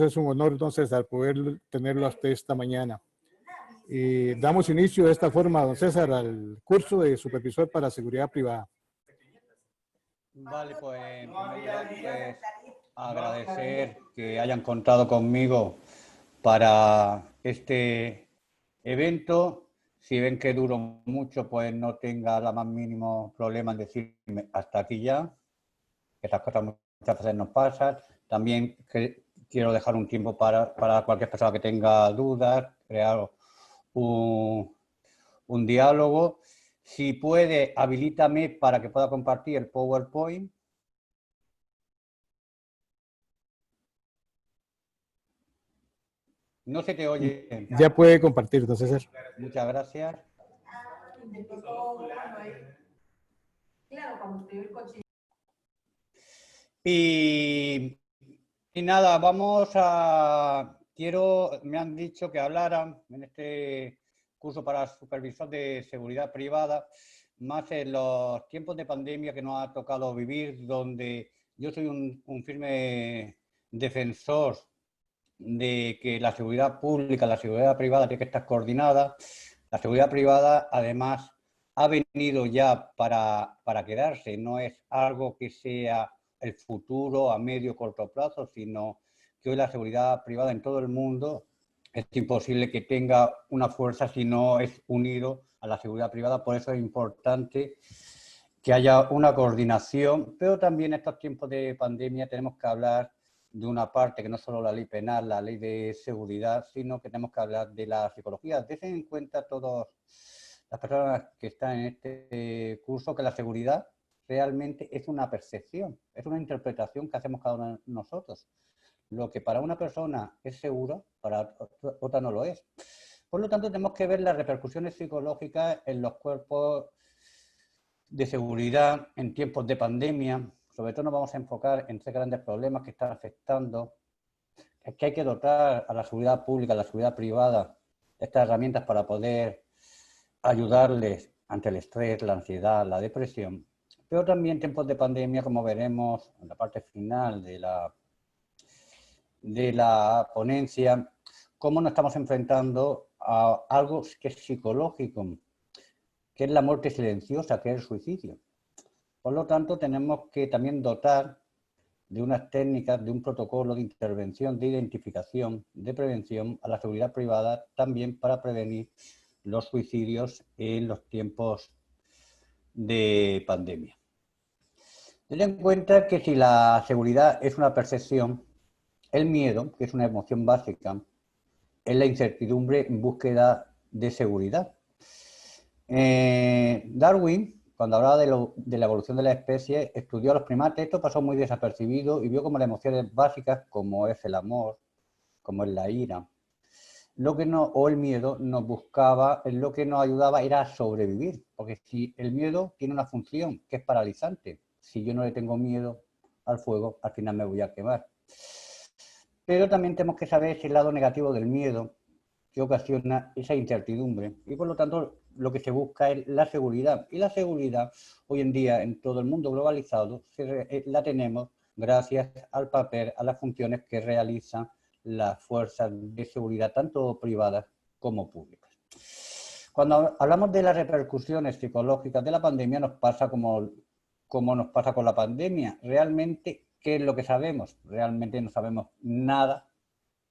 Es un honor, don César, poder tenerlo hasta esta mañana. Damos inicio de esta forma, don César, al curso de supervisor para seguridad privada. Vale, pues en primer lugar, pues agradecer que hayan contado conmigo para este evento. Si ven que duro mucho, pues no tenga la más mínimo problema en decirme hasta aquí ya. Estas cosas muchas veces nos pasan. También quiero dejar un tiempo para cualquier persona que tenga dudas, crear un diálogo. Si puede, habilítame para que pueda compartir el PowerPoint. No se te oye. Ya puede compartir, don César. Muchas gracias. Y nada, vamos a... me han dicho que hablaran en este curso para supervisor de seguridad privada, más en los tiempos de pandemia que nos ha tocado vivir, donde yo soy un firme defensor de que la seguridad pública, la seguridad privada tiene que estar coordinada. La seguridad privada, además, ha venido ya para quedarse. No es algo que sea el futuro a medio o corto plazo, sino que hoy la seguridad privada en todo el mundo es imposible que tenga una fuerza si no es unido a la seguridad privada. Por eso es importante que haya una coordinación, pero también en estos tiempos de pandemia tenemos que hablar de una parte que no solo la ley penal, la ley de seguridad, sino que tenemos que hablar de la psicología. Dejen en cuenta todas las personas que están en este curso que la seguridad realmente es una percepción, es una interpretación que hacemos cada uno de nosotros. Lo que para una persona es seguro, para otra no lo es. Por lo tanto, tenemos que ver las repercusiones psicológicas en los cuerpos de seguridad en tiempos de pandemia. Sobre todo nos vamos a enfocar en tres grandes problemas que están afectando. Es que hay que dotar a la seguridad pública, a la seguridad privada, de estas herramientas para poder ayudarles ante el estrés, la ansiedad, la depresión. Pero también en tiempos de pandemia, como veremos en la parte final de la ponencia, cómo nos estamos enfrentando a algo que es psicológico, que es la muerte silenciosa, que es el suicidio. Por lo tanto, tenemos que también dotar de unas técnicas, de un protocolo de intervención, de identificación, de prevención a la seguridad privada, también para prevenir los suicidios en los tiempos de pandemia. Ten en cuenta que si la seguridad es una percepción, el miedo, que es una emoción básica, es la incertidumbre en búsqueda de seguridad. Darwin, cuando hablaba de la evolución de la especie, estudió a los primates. Esto pasó muy desapercibido y vio como las emociones básicas, como es el amor, como es la ira, o el miedo, nos buscaba, lo que nos ayudaba era a sobrevivir, porque si el miedo tiene una función que es paralizante, si yo no le tengo miedo al fuego, al final me voy a quemar. Pero también tenemos que saber ese lado negativo del miedo que ocasiona esa incertidumbre y por lo tanto lo que se busca es la seguridad. Y la seguridad hoy en día en todo el mundo globalizado la tenemos gracias al papel, a las funciones que realizan las fuerzas de seguridad, tanto privadas como públicas. Cuando hablamos de las repercusiones psicológicas de la pandemia, nos pasa como nos pasa con la pandemia. Realmente, ¿qué es lo que sabemos? Realmente no sabemos nada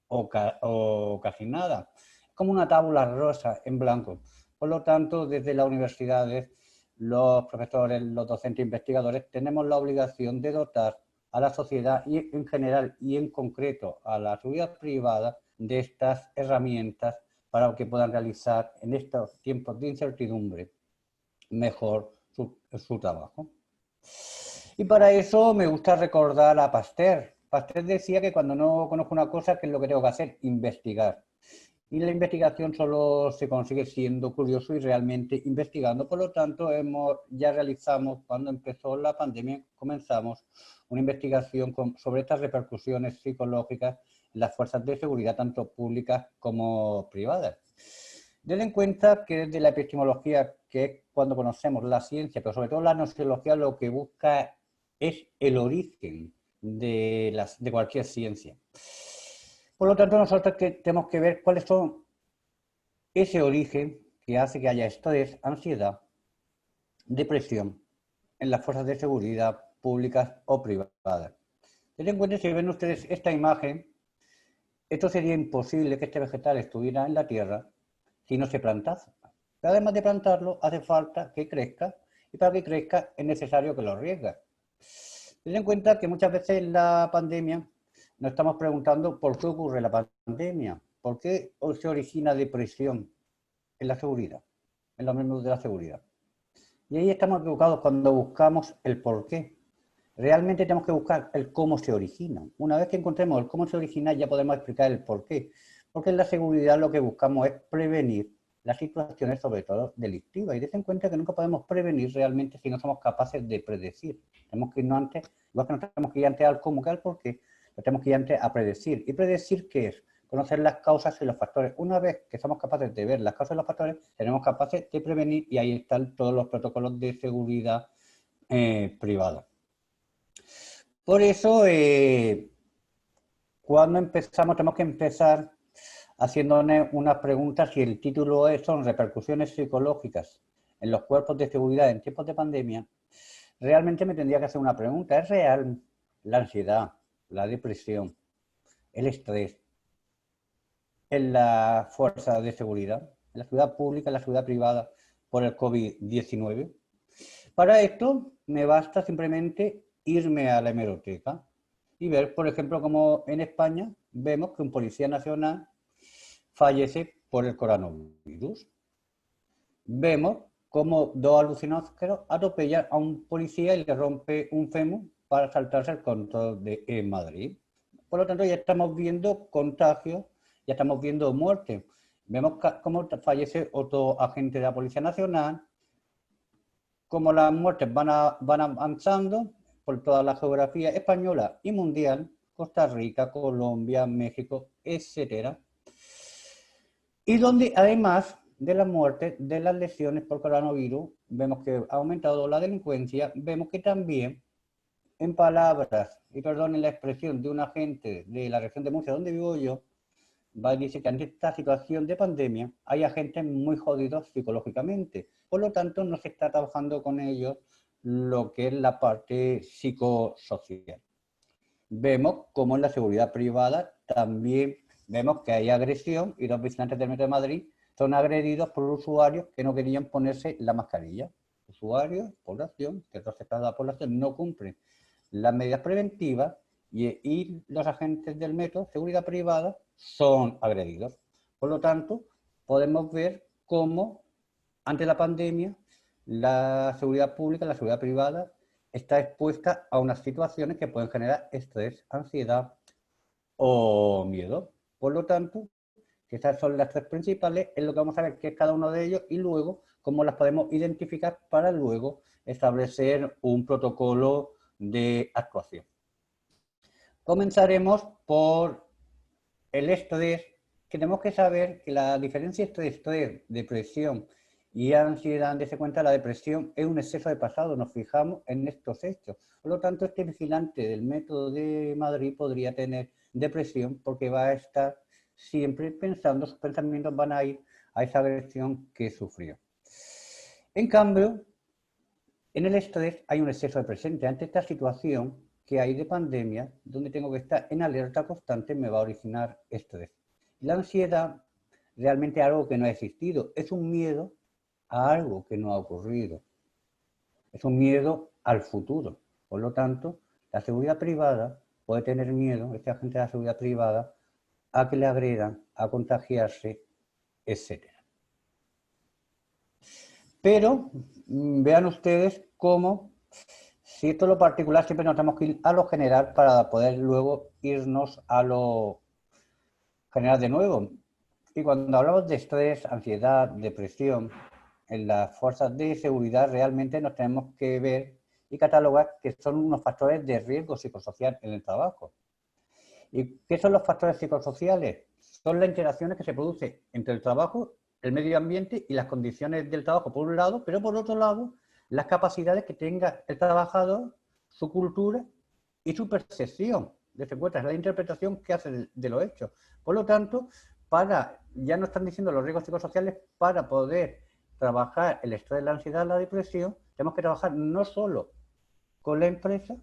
o casi nada. Es como una tabla rosa en blanco. Por lo tanto, desde las universidades, los profesores, los docentes investigadores, tenemos la obligación de dotar a la sociedad y en general y en concreto a la seguridad privada de estas herramientas para que puedan realizar en estos tiempos de incertidumbre mejor su trabajo. Y para eso me gusta recordar a Pasteur. Pasteur decía que cuando no conozco una cosa, ¿qué es lo que tengo que hacer? Investigar. Y la investigación solo se consigue siendo curioso y realmente investigando. Por lo tanto, ya realizamos, cuando empezó la pandemia, comenzamos una investigación sobre estas repercusiones psicológicas en las fuerzas de seguridad, tanto públicas como privadas. Ten en cuenta que desde la epistemología, que es cuando conocemos la ciencia, pero sobre todo la gnoseología, lo que busca es el origen de cualquier ciencia. Por lo tanto, nosotros tenemos que ver cuáles son ese origen que hace que haya estrés, ansiedad, depresión en las fuerzas de seguridad públicas o privadas. Ten en cuenta, si ven ustedes esta imagen, esto sería imposible que este vegetal estuviera en la tierra si no se plantase. Pero además de plantarlo, hace falta que crezca, y para que crezca es necesario que lo riegue. Ten en cuenta que muchas veces en la pandemia nos estamos preguntando por qué ocurre la pandemia, por qué se origina depresión en la seguridad, en los miembros de la seguridad. Y ahí estamos equivocados cuando buscamos el por qué. Realmente tenemos que buscar el cómo se origina. Una vez que encontremos el cómo se origina, ya podemos explicar el por qué. Porque en la seguridad lo que buscamos es prevenir las situaciones, sobre todo delictivas. Y ten en cuenta que nunca podemos prevenir realmente si no somos capaces de predecir. Tenemos que irnos antes, igual que no tenemos que ir antes al cómo que al por qué, lo tenemos que ir antes a predecir. ¿Y predecir qué es? Conocer las causas y los factores. Una vez que somos capaces de ver las causas y los factores, seremos capaces de prevenir, y ahí están todos los protocolos de seguridad privada. Por eso, cuando empezamos, tenemos que empezar haciéndonos unas preguntas, y el título son repercusiones psicológicas en los cuerpos de seguridad en tiempos de pandemia. Realmente me tendría que hacer una pregunta: ¿es real la ansiedad, la depresión, el estrés en la fuerza de seguridad, en la seguridad pública, en la seguridad privada, por el COVID-19? Para esto me basta simplemente irme a la hemeroteca y ver, por ejemplo, cómo en España vemos que un policía nacional fallece por el coronavirus. Vemos cómo dos alucinógenos atropellan a un policía y le rompe un fémur para saltarse el control de Madrid. Por lo tanto, ya estamos viendo contagios, ya estamos viendo muertes. Vemos cómo fallece otro agente de la Policía Nacional, cómo las muertes van avanzando por toda la geografía española y mundial, Costa Rica, Colombia, México, etcétera. Y donde además de las muertes, de las lesiones por coronavirus, vemos que ha aumentado la delincuencia, vemos que también, en palabras, y perdonen la expresión de un agente de la región de Murcia, donde vivo yo, va a decir que ante esta situación de pandemia hay agentes muy jodidos psicológicamente. Por lo tanto, no se está trabajando con ellos lo que es la parte psicosocial. Vemos como en la seguridad privada también vemos que hay agresión, y los vigilantes del Metro de Madrid son agredidos por usuarios que no querían ponerse la mascarilla. Usuarios, población, que otros sectores de la población no cumplen las medidas preventivas, y los agentes del metro, seguridad privada, son agredidos. Por lo tanto, podemos ver cómo, ante la pandemia, la seguridad pública, la seguridad privada, está expuesta a unas situaciones que pueden generar estrés, ansiedad o miedo. Por lo tanto, esas son las tres principales, es lo que vamos a ver qué es cada uno de ellos, y luego cómo las podemos identificar para luego establecer un protocolo de actuación. Comenzaremos por el estrés, que tenemos que saber que la diferencia entre estrés, depresión y ansiedad, dése cuenta, la depresión es un exceso de pasado, nos fijamos en estos hechos. Por lo tanto, este vigilante del Metro de Madrid podría tener depresión porque va a estar siempre pensando, sus pensamientos van a ir a esa agresión que sufrió. En cambio, en el estrés hay un exceso de presente. Ante esta situación que hay de pandemia, donde tengo que estar en alerta constante, me va a originar estrés. La ansiedad realmente es algo que no ha existido, es un miedo a algo que no ha ocurrido, es un miedo al futuro. Por lo tanto, la seguridad privada puede tener miedo, este agente de la seguridad privada, a que le agredan, a contagiarse, etc. Pero vean ustedes cómo, si esto es lo particular, siempre nos tenemos que ir a lo general para poder luego irnos a lo general de nuevo. Y cuando hablamos de estrés, ansiedad, depresión, en las fuerzas de seguridad realmente nos tenemos que ver y catalogar que son unos factores de riesgo psicosocial en el trabajo. ¿Y qué son los factores psicosociales? Son las interacciones que se producen entre el trabajo, el medio ambiente y las condiciones del trabajo, por un lado, pero por otro lado, las capacidades que tenga el trabajador, su cultura y su percepción Dense cuenta, es la interpretación que hace de los hechos. Por lo tanto, ya nos están diciendo los riesgos psicosociales, para poder trabajar el estrés, la ansiedad, la depresión, tenemos que trabajar no solo con la empresa,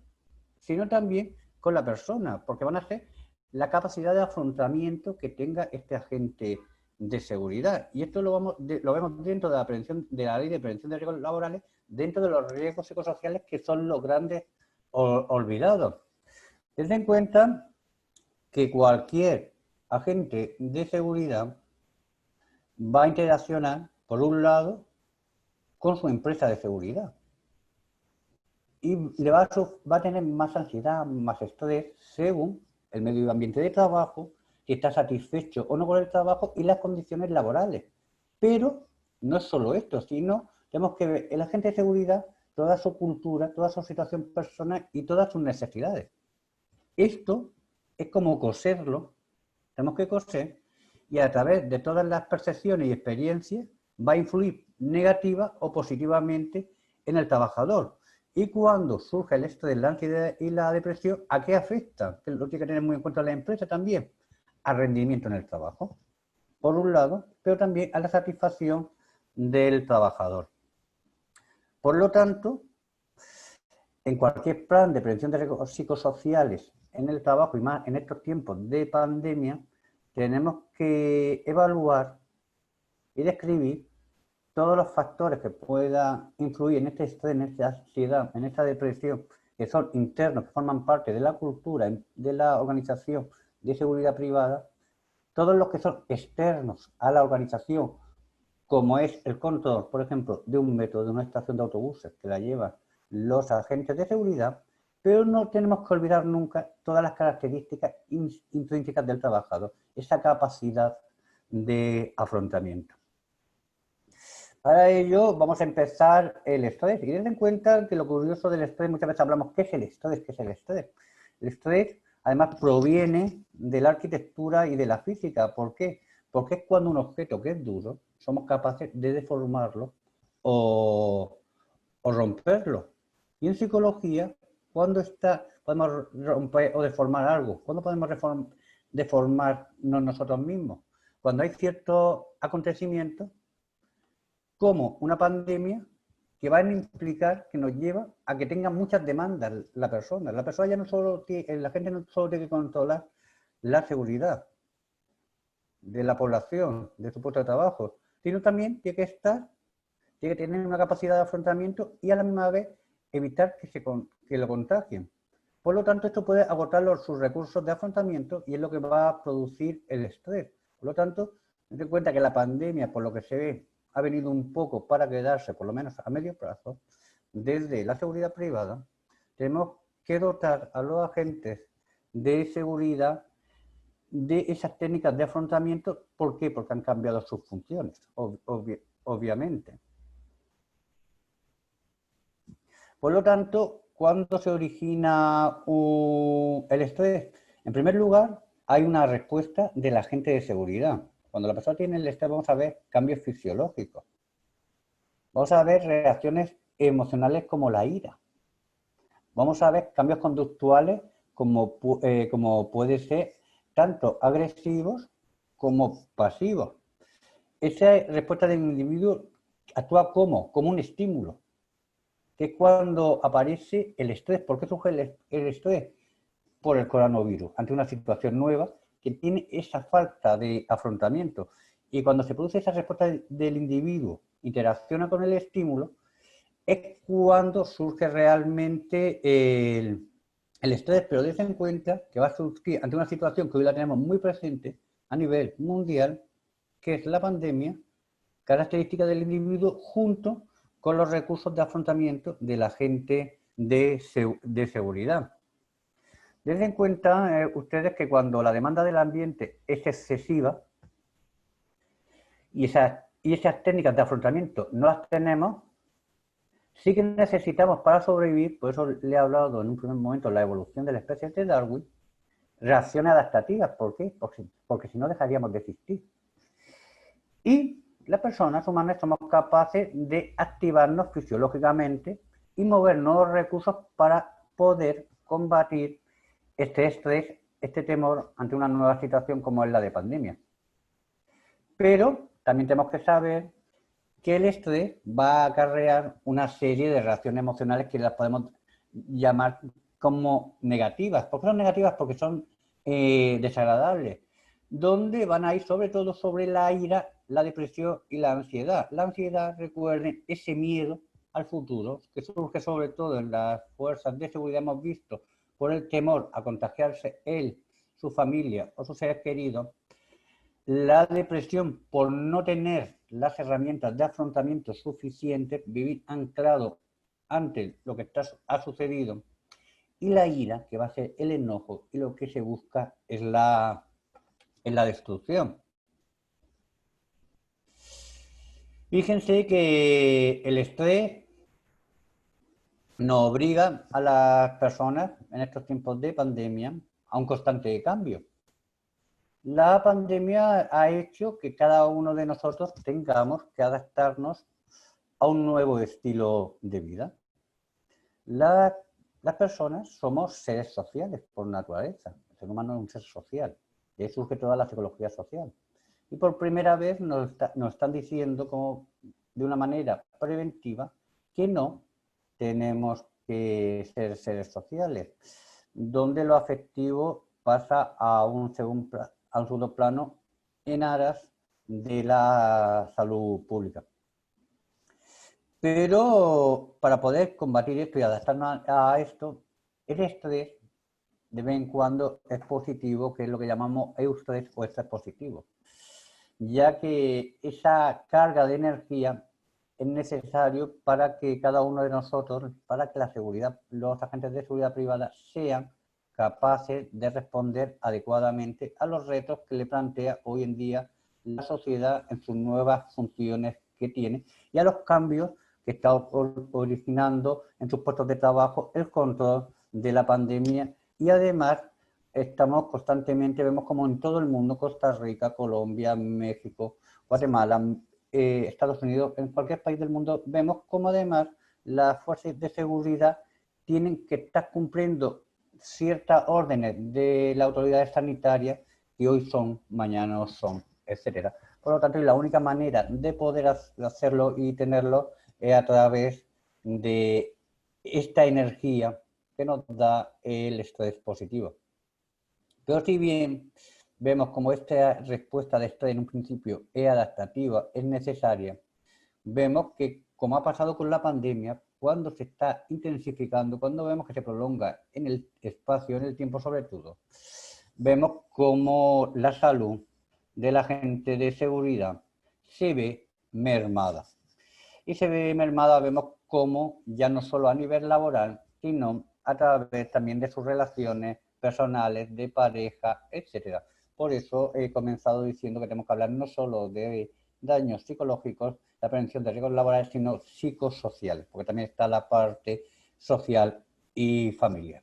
sino también con la persona, porque van a ser la capacidad de afrontamiento que tenga este agente de seguridad. Y esto lo vemos dentro de la prevención, de la ley de prevención de riesgos laborales, dentro de los riesgos psicosociales, que son los grandes olvidados. Ten en cuenta que cualquier agente de seguridad va a interaccionar, por un lado, con su empresa de seguridad. Y va a tener más ansiedad, más estrés, según el medio ambiente de trabajo, si está satisfecho o no con el trabajo y las condiciones laborales. Pero no es solo esto, sino tenemos que ver el agente de seguridad, toda su cultura, toda su situación personal y todas sus necesidades. Esto es como coserlo, tenemos que coser, y a través de todas las percepciones y experiencias va a influir negativa o positivamente en el trabajador. Y cuando surge el estrés, la ansiedad y la depresión, ¿a qué afecta? Que lo tiene que tener muy en cuenta la empresa también, al rendimiento en el trabajo, por un lado, pero también a la satisfacción del trabajador. Por lo tanto, en cualquier plan de prevención de riesgos psicosociales en el trabajo, y más en estos tiempos de pandemia, tenemos que evaluar y describir todos los factores que puedan influir en este estrés, en esta ansiedad, en esta depresión, que son internos, que forman parte de la cultura, de la organización de seguridad privada, todos los que son externos a la organización, como es el control, por ejemplo, de un método, de una estación de autobuses que la llevan los agentes de seguridad, pero no tenemos que olvidar nunca todas las características intrínsecas del trabajador, esa capacidad de afrontamiento. Para ello vamos a empezar el estrés. Y ten en cuenta que lo curioso del estrés, muchas veces hablamos, ¿qué es el estrés? ¿Qué es el estrés? El estrés, además, proviene de la arquitectura y de la física. ¿Por qué? Porque es cuando un objeto que es duro, somos capaces de deformarlo o romperlo. Y en psicología, ¿cuándo podemos romper o deformar algo? ¿Cuándo podemos deformarnos nosotros mismos? Cuando hay ciertos acontecimientos, como una pandemia, que van a implicar, que nos lleva a que tenga muchas demandas la persona. La persona ya no solo tiene, la gente no solo tiene que controlar la seguridad de la población, de su puesto de trabajo, sino también tiene que tener una capacidad de afrontamiento y a la misma vez evitar que lo contagien. Por lo tanto, esto puede agotar sus recursos de afrontamiento y es lo que va a producir el estrés. Por lo tanto, ten en cuenta que la pandemia, por lo que se ve, ha venido un poco para quedarse, por lo menos a medio plazo. Desde la seguridad privada, tenemos que dotar a los agentes de seguridad de esas técnicas de afrontamiento. ¿Por qué? Porque han cambiado sus funciones, obviamente. Por lo tanto, ¿cuándo se origina el estrés? En primer lugar, hay una respuesta del agente de seguridad. Cuando la persona tiene el estrés, vamos a ver cambios fisiológicos. Vamos a ver reacciones emocionales como la ira. Vamos a ver cambios conductuales como puede ser tanto agresivos como pasivos. Esa respuesta del individuo actúa como un estímulo, que es cuando aparece el estrés. ¿Por qué surge el estrés? Por el coronavirus, ante una situación nueva que tiene esa falta de afrontamiento. Y cuando se produce esa respuesta del individuo, interacciona con el estímulo, es cuando surge realmente el estrés. Pero ten en cuenta que va a surgir ante una situación que hoy la tenemos muy presente a nivel mundial, que es la pandemia, característica del individuo junto con los recursos de afrontamiento del agente de seguridad. Den en cuenta ustedes que cuando la demanda del ambiente es excesiva y esas técnicas de afrontamiento no las tenemos, sí que necesitamos para sobrevivir, por eso le he hablado en un primer momento de la evolución de la especie de Darwin, reacciones adaptativas. ¿Por qué? Porque si no dejaríamos de existir. Y las personas humanas somos capaces de activarnos fisiológicamente y mover nuevos recursos para poder combatir este estrés, este temor ante una nueva situación como es la de pandemia. Pero también tenemos que saber que el estrés va a acarrear una serie de reacciones emocionales que las podemos llamar como negativas. ¿Por qué son negativas? Porque son desagradables, donde van a ir sobre todo sobre la ira, la depresión y la ansiedad. La ansiedad, recuerden, ese miedo al futuro, que surge sobre todo en las fuerzas de seguridad, hemos visto, por el temor a contagiarse él, su familia o sus seres queridos. La depresión por no tener las herramientas de afrontamiento suficientes, vivir anclado ante lo que ha sucedido, y la ira, que va a ser el enojo, y lo que se busca es la destrucción. Fíjense que el estrés nos obliga a las personas en estos tiempos de pandemia a un constante cambio. La pandemia ha hecho que cada uno de nosotros tengamos que adaptarnos a un nuevo estilo de vida. Las personas somos seres sociales por naturaleza. El ser humano es un ser social. De ahí surge toda la psicología social. Y por primera vez nos están diciendo como de una manera preventiva que no tenemos que ser seres sociales, donde lo afectivo pasa a un segundo plano en aras de la salud pública. Pero para poder combatir esto y adaptarnos a esto, el estrés de vez en cuando es positivo, que es lo que llamamos eustrés o estrés positivo, ya que esa carga de energía es necesario para que cada uno de nosotros, para que los agentes de seguridad privada sean capaces de responder adecuadamente a los retos que le plantea hoy en día la sociedad en sus nuevas funciones que tiene y a los cambios que está originando en sus puestos de trabajo el control de la pandemia. Y además estamos constantemente, vemos como en todo el mundo, Costa Rica, Colombia, México, Guatemala, Estados Unidos, en cualquier país del mundo, vemos como además las fuerzas de seguridad tienen que estar cumpliendo ciertas órdenes de las autoridades sanitarias que hoy son, mañana no son, etcétera. Por lo tanto, la única manera de poder hacerlo y tenerlo es a través de esta energía que nos da el estrés positivo. Pero si bien vemos como esta respuesta de estrés en un principio es adaptativa, es necesaria, vemos que, como ha pasado con la pandemia, cuando se está intensificando, cuando vemos que se prolonga en el espacio, en el tiempo sobre todo, vemos como la salud de la gente de seguridad se ve mermada. Y se ve mermada, vemos cómo ya no solo a nivel laboral, sino a través también de sus relaciones personales, de pareja, etc. Por eso he comenzado diciendo que tenemos que hablar no solo de daños psicológicos, la prevención de riesgos laborales, sino psicosociales, porque también está la parte social y familiar.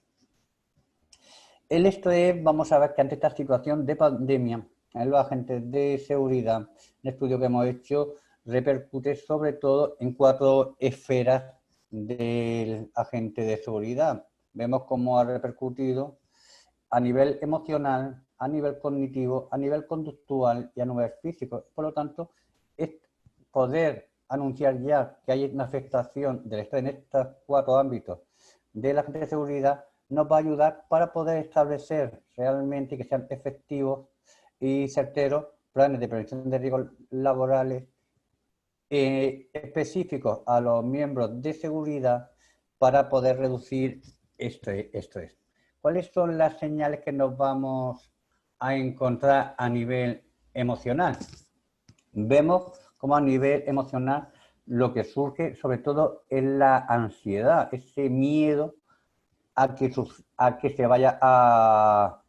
El estrés, vamos a ver que ante esta situación de pandemia, en los agentes de seguridad, el estudio que hemos hecho repercute sobre todo en 4 esferas del agente de seguridad. Vemos cómo ha repercutido a nivel emocional, a nivel cognitivo, a nivel conductual y a nivel físico. Por lo tanto, es poder anunciar ya que hay una afectación del estrés en estos 4 ámbitos del agente de seguridad nos va a ayudar para poder establecer realmente que sean efectivos y certeros planes de prevención de riesgos laborales específicos a los miembros de seguridad para poder reducir este estrés. ¿Cuáles son las señales que nos vamos a encontrar a nivel emocional? Vemos como a nivel emocional lo que surge sobre todo es la ansiedad, ese miedo a que se vaya a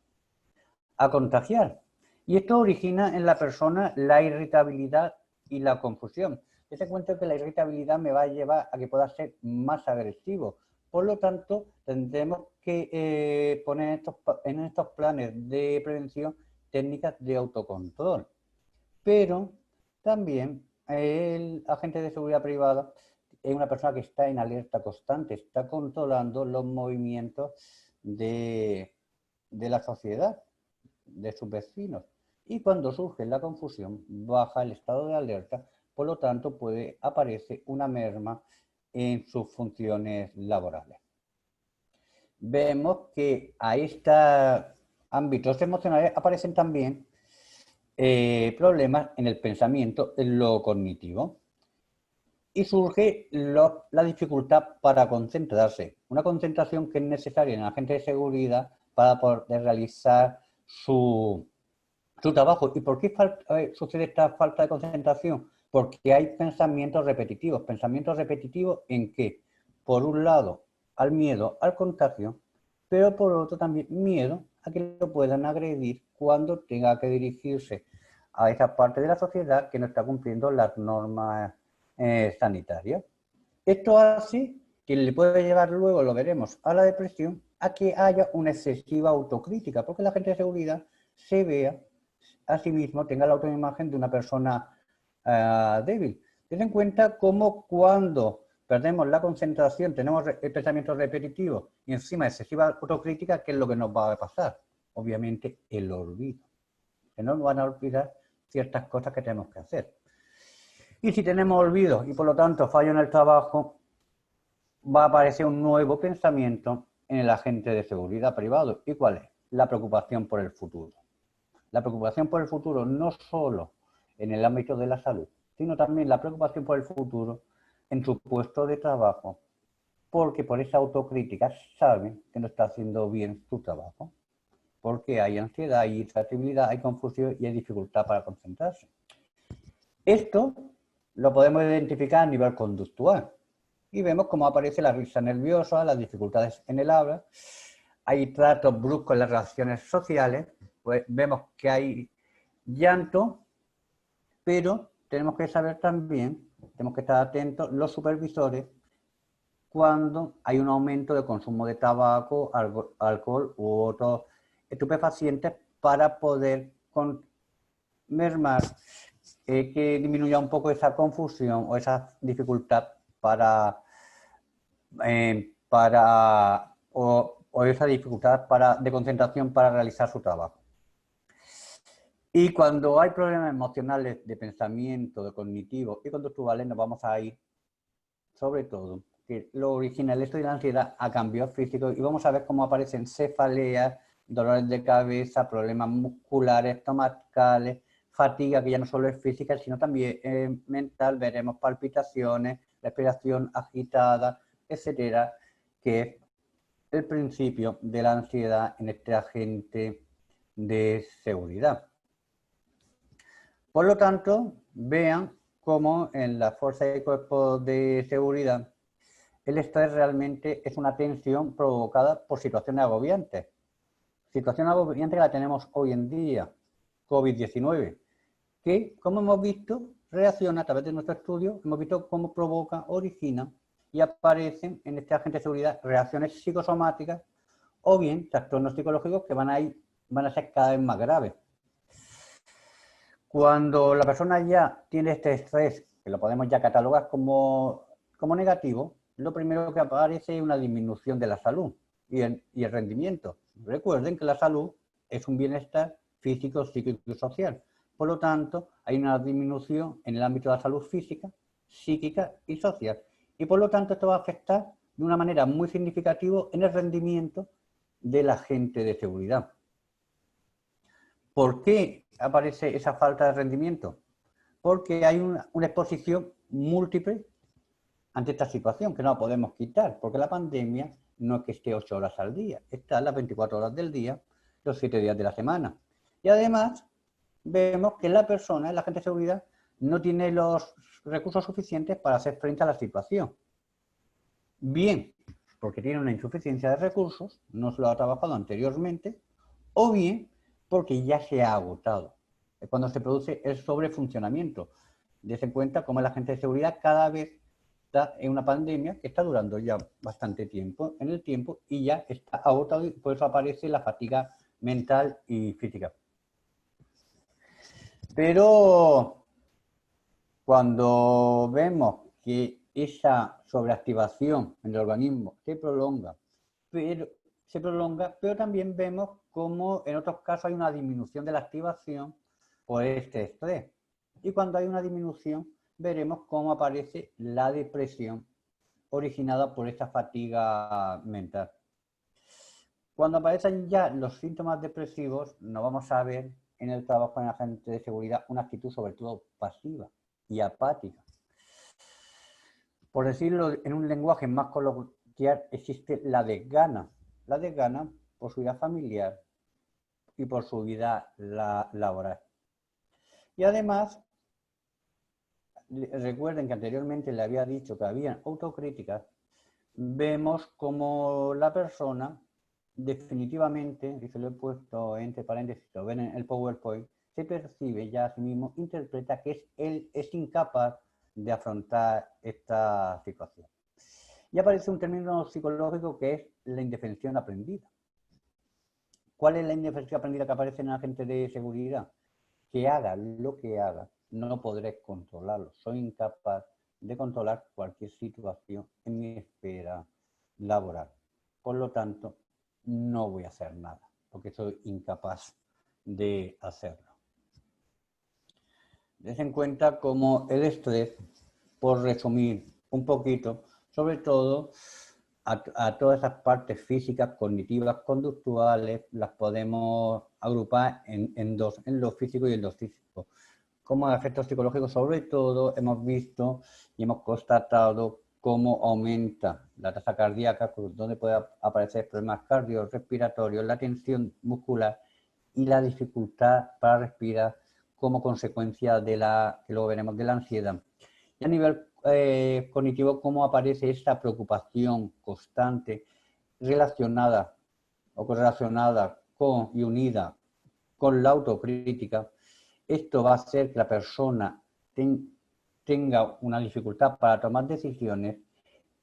contagiar. Y esto origina en la persona la irritabilidad y la confusión. Ese cuento que la irritabilidad me va a llevar a que pueda ser más agresivo. Por lo tanto, tendremos que poner en estos planes de prevención técnicas de autocontrol. Pero también el agente de seguridad privada es una persona que está en alerta constante, está controlando los movimientos de de la sociedad, de sus vecinos. Y cuando surge la confusión, baja el estado de alerta, por lo tanto aparece una merma en sus funciones laborales. Vemos que a estos ámbitos emocionales aparecen también problemas en el pensamiento, en lo cognitivo. Y surge la dificultad para concentrarse. Una concentración que es necesaria en el agente de seguridad para poder realizar su trabajo. ¿Y por qué sucede esta falta de concentración? Porque hay pensamientos repetitivos. ¿Pensamientos repetitivos en qué? Por un lado, al miedo al contagio, pero por otro también miedo a que lo puedan agredir cuando tenga que dirigirse a esa parte de la sociedad que no está cumpliendo las normas sanitarias. Esto hace que le puede llevar luego, lo veremos, a la depresión, a que haya una excesiva autocrítica, porque la gente de seguridad se vea a sí mismo, tenga la autoimagen de una persona débil. Ten en cuenta cómo cuando perdemos la concentración, tenemos pensamientos repetitivos y encima excesiva autocrítica, ¿qué es lo que nos va a pasar? Obviamente el olvido. Que no nos van a olvidar ciertas cosas que tenemos que hacer. Y si tenemos olvido y por lo tanto fallo en el trabajo, va a aparecer un nuevo pensamiento en el agente de seguridad privado. ¿Y cuál es? La preocupación por el futuro. La preocupación por el futuro no solo en el ámbito de la salud, sino también la preocupación por el futuro en su puesto de trabajo, porque por esa autocrítica saben que no está haciendo bien su trabajo, porque hay ansiedad, hay irritabilidad, hay confusión y hay dificultad para concentrarse. Esto lo podemos identificar a nivel conductual y vemos cómo aparece la risa nerviosa, las dificultades en el habla, hay tratos bruscos en las relaciones sociales, pues vemos que hay llanto, pero tenemos que saber también, tenemos que estar atentos los supervisores cuando hay un aumento de consumo de tabaco, alcohol u otros estupefacientes para poder mermar que disminuya un poco esa confusión o esa dificultad o esa dificultad de concentración para realizar su trabajo. Y cuando hay problemas emocionales de pensamiento, de cognitivo y conductuales, nos vamos a ir, sobre todo, que lo original esto de la ansiedad a cambios físicos y vamos a ver cómo aparecen cefaleas, dolores de cabeza, problemas musculares, estomacales, fatiga que ya no solo es física, sino también mental, veremos palpitaciones, respiración agitada, etcétera, que es el principio de la ansiedad en este agente de seguridad. Por lo tanto, vean cómo en las fuerzas y cuerpos de seguridad el estrés realmente es una tensión provocada por situaciones agobiantes. Situación agobiante que la tenemos hoy en día, COVID-19, que, como hemos visto, reacciona a través de nuestro estudio, hemos visto cómo provoca, origina y aparecen en este agente de seguridad reacciones psicosomáticas o bien trastornos psicológicos que van a ser cada vez más graves. Cuando la persona ya tiene este estrés, que lo podemos ya catalogar como negativo, lo primero que aparece es una disminución de la salud y el rendimiento. Recuerden que la salud es un bienestar físico, psíquico y social. Por lo tanto, hay una disminución en el ámbito de la salud física, psíquica y social. Y por lo tanto, esto va a afectar de una manera muy significativa en el rendimiento del agente de seguridad. ¿Por qué aparece esa falta de rendimiento? Porque hay una exposición múltiple ante esta situación que no la podemos quitar, porque la pandemia no es que esté 8 horas al día, está las 24 horas del día, los 7 días de la semana. Y además, vemos que la persona, el agente de seguridad, no tiene los recursos suficientes para hacer frente a la situación. Bien, porque tiene una insuficiencia de recursos, no se lo ha trabajado anteriormente, o bien porque ya se ha agotado. Es cuando se produce el sobrefuncionamiento. Dese cuenta cómo el agente de seguridad cada vez está en una pandemia que está durando ya bastante tiempo en el tiempo y ya está agotado y por eso aparece la fatiga mental y física. Pero cuando vemos que esa sobreactivación en el organismo se prolonga, pero también vemos cómo en otros casos hay una disminución de la activación por este estrés. Y cuando hay una disminución, veremos cómo aparece la depresión originada por esta fatiga mental. Cuando aparecen ya los síntomas depresivos, nos vamos a ver en el trabajo en agente de seguridad una actitud sobre todo pasiva y apática. Por decirlo en un lenguaje más coloquial, existe la desgana. La desgana por su vida familiar y por su vida laboral. Y además, recuerden que anteriormente le había dicho que había autocríticas, vemos como la persona definitivamente, y se lo he puesto entre paréntesis, lo ven en el PowerPoint, se percibe ya a sí mismo, interpreta que él es incapaz de afrontar esta situación. Y aparece un término psicológico que es la indefensión aprendida. ¿Cuál es la indefensión aprendida que aparece en el agente de seguridad? Que haga lo que haga, no podré controlarlo. Soy incapaz de controlar cualquier situación en mi esfera laboral. Por lo tanto, no voy a hacer nada, porque soy incapaz de hacerlo. Ten en cuenta cómo el estrés, por resumir un poquito, sobre todo a todas esas partes físicas, cognitivas, conductuales, las podemos agrupar en dos, en lo físico y en lo psíquico. Como efectos psicológicos, sobre todo, hemos visto y hemos constatado cómo aumenta la tasa cardíaca, donde puede aparecer problemas cardiorrespiratorios, la tensión muscular y la dificultad para respirar como consecuencia de que luego veremos, de la ansiedad. Y a nivel cognitivo, cómo aparece esta preocupación constante relacionada o correlacionada con y unida con la autocrítica. Esto va a hacer que la persona tenga una dificultad para tomar decisiones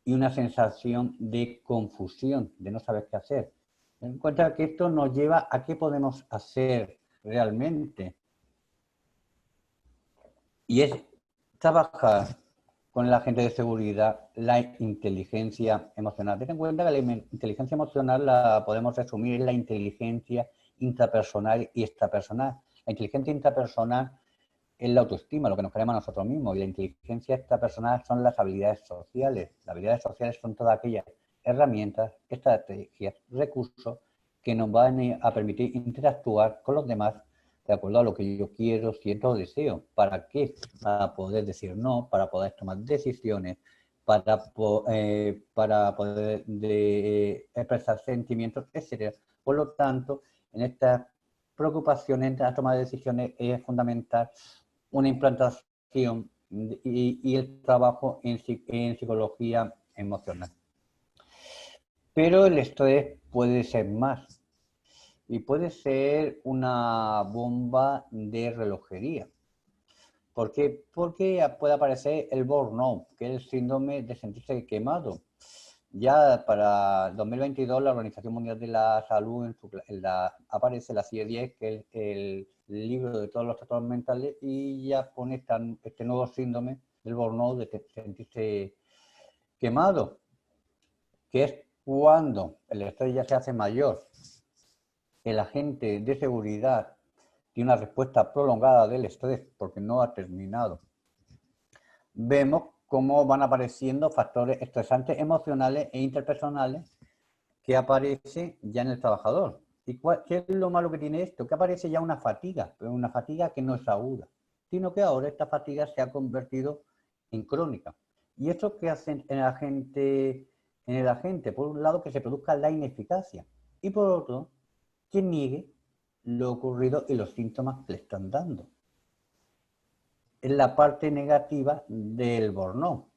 y una sensación de confusión, de no saber qué hacer. Ten en cuenta que esto nos lleva a qué podemos hacer realmente. Y es trabajar con el agente de seguridad la inteligencia emocional. Ten en cuenta que la inteligencia emocional la podemos resumir en la inteligencia intrapersonal y extrapersonal. La inteligencia intrapersonal es la autoestima, lo que nos queremos a nosotros mismos, y la inteligencia extrapersonal son las habilidades sociales. Las habilidades sociales son todas aquellas herramientas, estrategias, recursos que nos van a permitir interactuar con los demás de acuerdo a lo que yo quiero, siento o deseo. ¿Para qué? Para poder decir no, para poder tomar decisiones, para poder expresar sentimientos, etc. Por lo tanto, en estas preocupaciones, en la toma de decisiones, es fundamental una implantación y el trabajo en psicología emocional. Pero el estrés puede ser más. Y puede ser una bomba de relojería. ¿Por qué? Porque puede aparecer el burnout, que es el síndrome de sentirse quemado. Ya para 2022 la Organización Mundial de la Salud aparece la CIE-10, que es el libro de todos los trastornos mentales, y ya pone este nuevo síndrome del burnout, de sentirse quemado, que es cuando el estrés ya se hace mayor. El agente de seguridad tiene una respuesta prolongada del estrés porque no ha terminado. Vemos cómo van apareciendo factores estresantes emocionales e interpersonales que aparecen ya en el trabajador. ¿Y qué es lo malo que tiene esto? Que aparece ya una fatiga, pero una fatiga que no es aguda, sino que ahora esta fatiga se ha convertido en crónica. ¿Y esto qué hace en el agente? Por un lado, que se produzca la ineficacia, y por otro, que niegue lo ocurrido y los síntomas que le están dando. Es la parte negativa del burnout.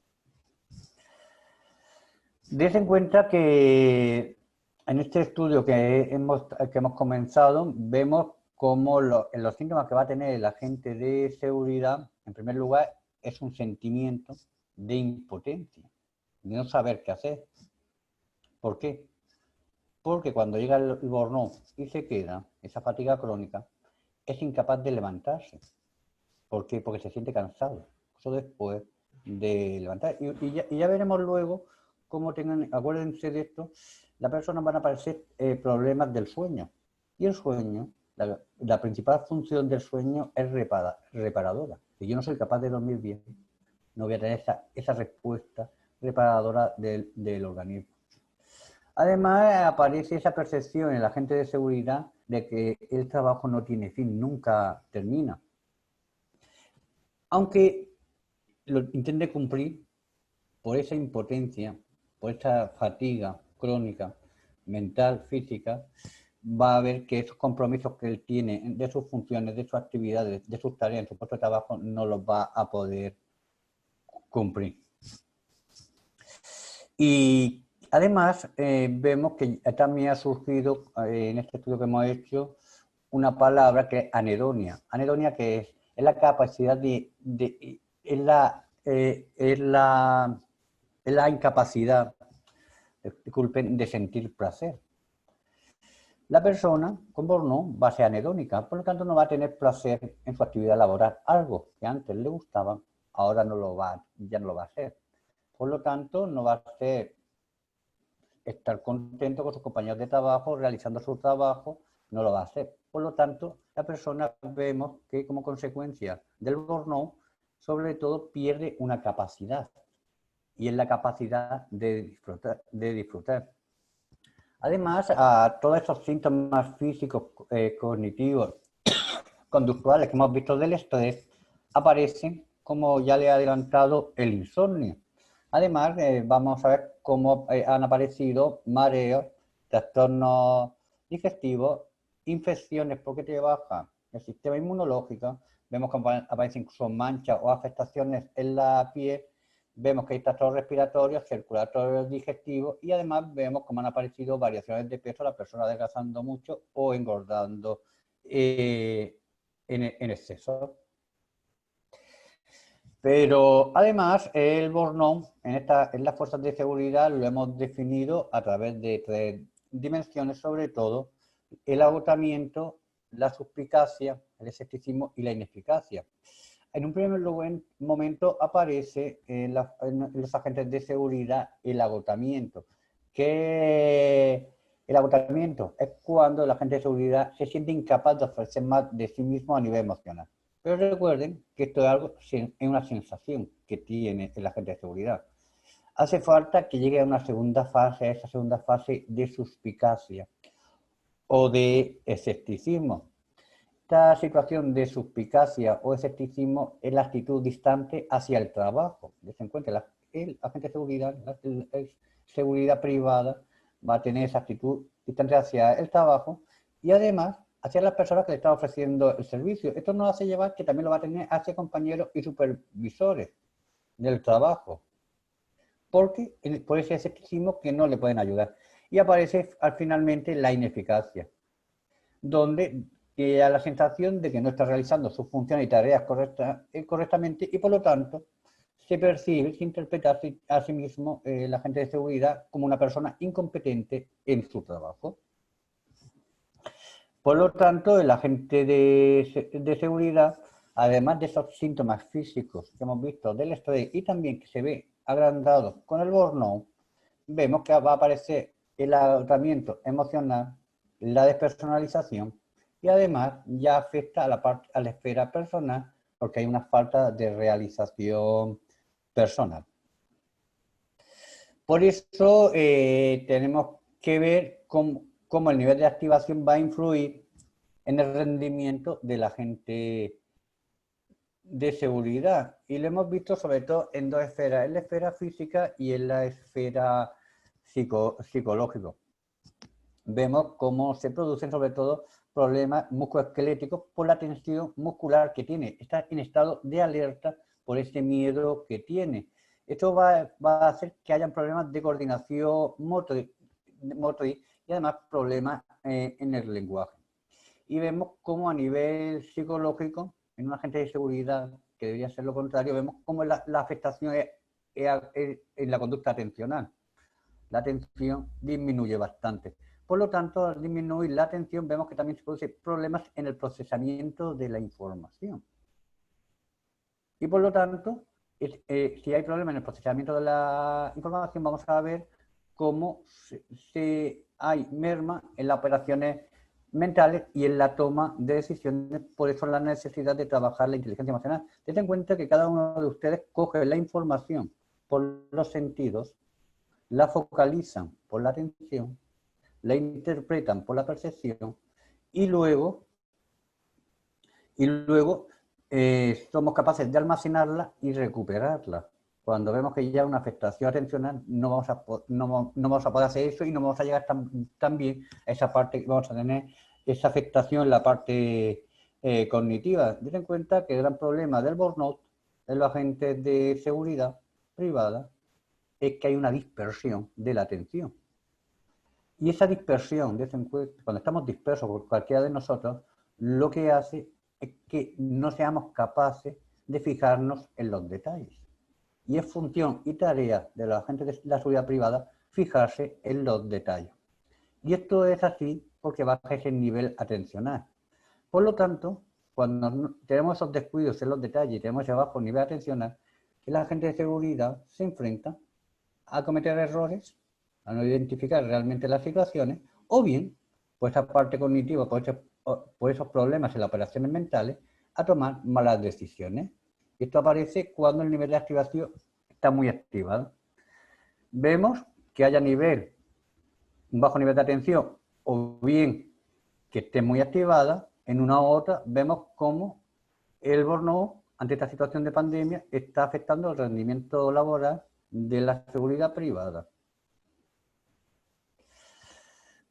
Des en cuenta que en este estudio que hemos comenzado, vemos cómo los síntomas que va a tener el agente de seguridad, en primer lugar, es un sentimiento de impotencia, de no saber qué hacer. ¿Por qué? Porque cuando llega el burnout y se queda esa fatiga crónica, es incapaz de levantarse. ¿Por qué? Porque se siente cansado. Eso después de levantar. Y ya veremos luego cómo acuérdense de esto, las personas van a aparecer problemas del sueño. Y el sueño, la principal función del sueño es reparadora. Si yo no soy capaz de dormir bien, no voy a tener esa respuesta reparadora del organismo. Además, aparece esa percepción en el agente de seguridad de que el trabajo no tiene fin, nunca termina. Aunque lo intente cumplir, por esa impotencia, por esa fatiga crónica, mental, física, va a ver que esos compromisos que él tiene de sus funciones, de sus actividades, de sus tareas en su puesto de trabajo, no los va a poder cumplir. Y además vemos que también ha surgido en este estudio que hemos hecho una palabra que es anedonia. Anedonia que es la capacidad es la incapacidad, disculpen, de sentir placer. La persona con burnout va a ser anedónica, por lo tanto no va a tener placer en su actividad laboral. Algo que antes le gustaba, ahora ya no lo va a hacer. Por lo tanto, no va a estar contento con sus compañeros de trabajo, realizando su trabajo, no lo va a hacer. Por lo tanto, la persona vemos que como consecuencia del burnout, sobre todo pierde una capacidad, y es la capacidad de disfrutar. Además, a todos estos síntomas físicos, cognitivos, conductuales que hemos visto del estrés, aparecen, como ya le he adelantado, el insomnio. Además, vamos a ver cómo han aparecido mareos, trastornos digestivos, infecciones porque te baja el sistema inmunológico, vemos que aparecen incluso manchas o afectaciones en la piel, vemos que hay trastornos respiratorios, circulatorios, digestivos y además vemos cómo han aparecido variaciones de peso, la persona adelgazando mucho o engordando en exceso. Pero además el burnout en las fuerzas de seguridad lo hemos definido a través de 3 dimensiones, sobre todo el agotamiento, la suspicacia, el escepticismo y la ineficacia. En un primer momento aparece en los agentes de seguridad el agotamiento, que el agotamiento es cuando el agente de seguridad se siente incapaz de ofrecer más de sí mismo a nivel emocional. Pero recuerden que esto es una sensación que tiene el agente de seguridad. Hace falta que llegue a una segunda fase, a esa segunda fase de suspicacia o de escepticismo. Esta situación de suspicacia o escepticismo es la actitud distante hacia el trabajo. Se encuentra el agente de seguridad, la seguridad privada, va a tener esa actitud distante hacia el trabajo y además hacia las personas que le están ofreciendo el servicio. Esto nos hace llevar que también lo va a tener hacia compañeros y supervisores del trabajo, porque por ese escepticismo que no le pueden ayudar. Y aparece finalmente la ineficacia, donde da la sensación de que no está realizando sus funciones y tareas correctamente y por lo tanto se percibe, se interpreta a sí mismo el agente de seguridad como una persona incompetente en su trabajo. Por lo tanto, el agente de seguridad, además de esos síntomas físicos que hemos visto del estrés y también que se ve agrandado con el burnout, vemos que va a aparecer el agotamiento emocional, la despersonalización y además ya afecta a la esfera personal porque hay una falta de realización personal. Por eso tenemos que ver cómo el nivel de activación va a influir en el rendimiento del agente de seguridad. Y lo hemos visto sobre todo en 2 esferas, en la esfera física y en la esfera psicológica. Vemos cómo se producen sobre todo problemas musculoesqueléticos por la tensión muscular que tiene. Está en estado de alerta por ese miedo que tiene. Esto va a hacer que hayan problemas de coordinación motriz y además problemas en el lenguaje. Y vemos cómo a nivel psicológico, en un agente de seguridad, que debería ser lo contrario, vemos cómo la afectación es en la conducta atencional. La atención disminuye bastante. Por lo tanto, al disminuir la atención, vemos que también se producen problemas en el procesamiento de la información. Y por lo tanto, si hay problemas en el procesamiento de la información, vamos a ver cómo hay merma en las operaciones mentales y en la toma de decisiones. Por eso la necesidad de trabajar la inteligencia emocional. Ten en cuenta que cada uno de ustedes coge la información por los sentidos, la focalizan por la atención, la interpretan por la percepción y luego somos capaces de almacenarla y recuperarla. Cuando vemos que ya hay una afectación atencional, no vamos a poder hacer eso y no vamos a llegar tan bien a esa parte, vamos a tener esa afectación en la parte cognitiva. Ten en cuenta que el gran problema del burnout de los agentes de seguridad privada es que hay una dispersión de la atención. Y esa dispersión, cuando estamos dispersos por cualquiera de nosotros, lo que hace es que no seamos capaces de fijarnos en los detalles. Y es función y tarea de los agentes de la seguridad privada fijarse en los detalles. Y esto es así porque baja ese nivel atencional. Por lo tanto, cuando tenemos esos descuidos en los detalles y tenemos ese bajo nivel atencional, el agente de seguridad se enfrenta a cometer errores, a no identificar realmente las situaciones, o bien, por esa parte cognitiva, por esos problemas en las operaciones mentales, a tomar malas decisiones. Esto aparece cuando el nivel de activación está muy activado. Vemos que haya un bajo nivel de atención, o bien que esté muy activada, en una u otra vemos cómo el burnout, ante esta situación de pandemia, está afectando el rendimiento laboral de la seguridad privada.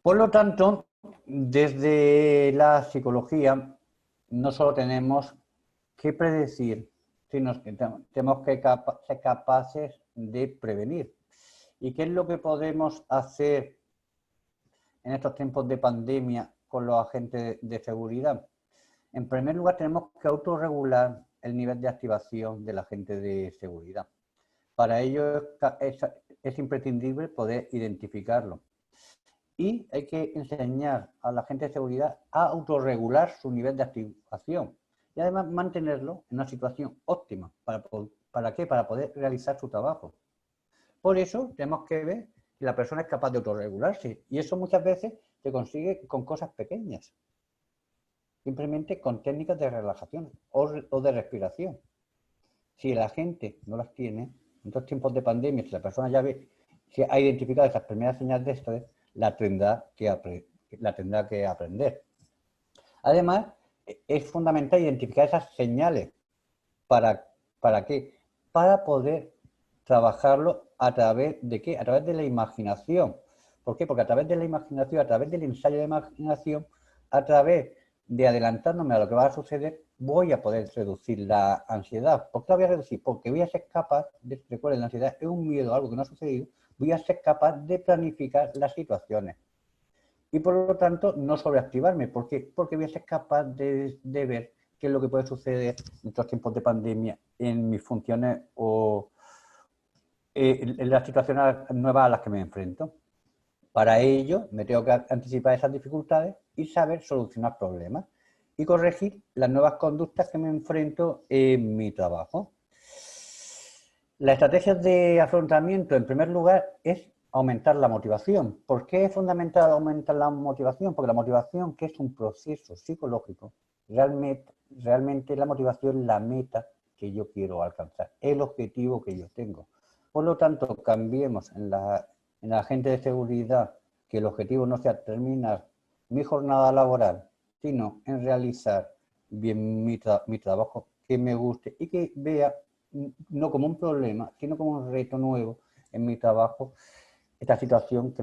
Por lo tanto, desde la psicología, no solo tenemos que predecir, sino que tenemos que ser capaces de prevenir. ¿Y qué es lo que podemos hacer en estos tiempos de pandemia con los agentes de seguridad? En primer lugar, tenemos que autorregular el nivel de activación del agente de seguridad. Para ello es imprescindible poder identificarlo. Y hay que enseñar a la gente de seguridad a autorregular su nivel de activación y además mantenerlo en una situación óptima. ¿Para qué? Para poder realizar su trabajo. Por eso tenemos que ver que la persona es capaz de autorregularse y eso muchas veces se consigue con cosas pequeñas. Simplemente con técnicas de relajación o de respiración. Si la gente no las tiene, en estos tiempos de pandemia, si la persona ya si ha identificado esas primeras señales de estrés, la tendrá que aprender. Además, es fundamental identificar esas señales. ¿Para qué? Para poder trabajarlo a través de ¿qué? A través de la imaginación. ¿Por qué? Porque a través de la imaginación, a través del ensayo de imaginación, a través de adelantándome a lo que va a suceder, voy a poder reducir la ansiedad. ¿Por qué la voy a reducir? Porque voy a ser capaz, recuerden, la ansiedad es un miedo a algo que no ha sucedido, voy a ser capaz de planificar las situaciones. Y por lo tanto, no sobreactivarme. ¿Por qué? Porque voy a ser capaz de ver qué es lo que puede suceder en estos tiempos de pandemia en mis funciones o en las situaciones nuevas a las que me enfrento. Para ello, me tengo que anticipar esas dificultades y saber solucionar problemas y corregir las nuevas conductas que me enfrento en mi trabajo. La estrategia de afrontamiento, en primer lugar, es aumentar la motivación. ¿Por qué es fundamental aumentar la motivación? Porque la motivación, que es un proceso psicológico, realmente la motivación es la meta que yo quiero alcanzar, el objetivo que yo tengo. Por lo tanto, cambiemos en la agente de seguridad que el objetivo no sea terminar mi jornada laboral, sino en realizar bien mi trabajo, que me guste y que vea no como un problema, sino como un reto nuevo en mi trabajo, esta situación que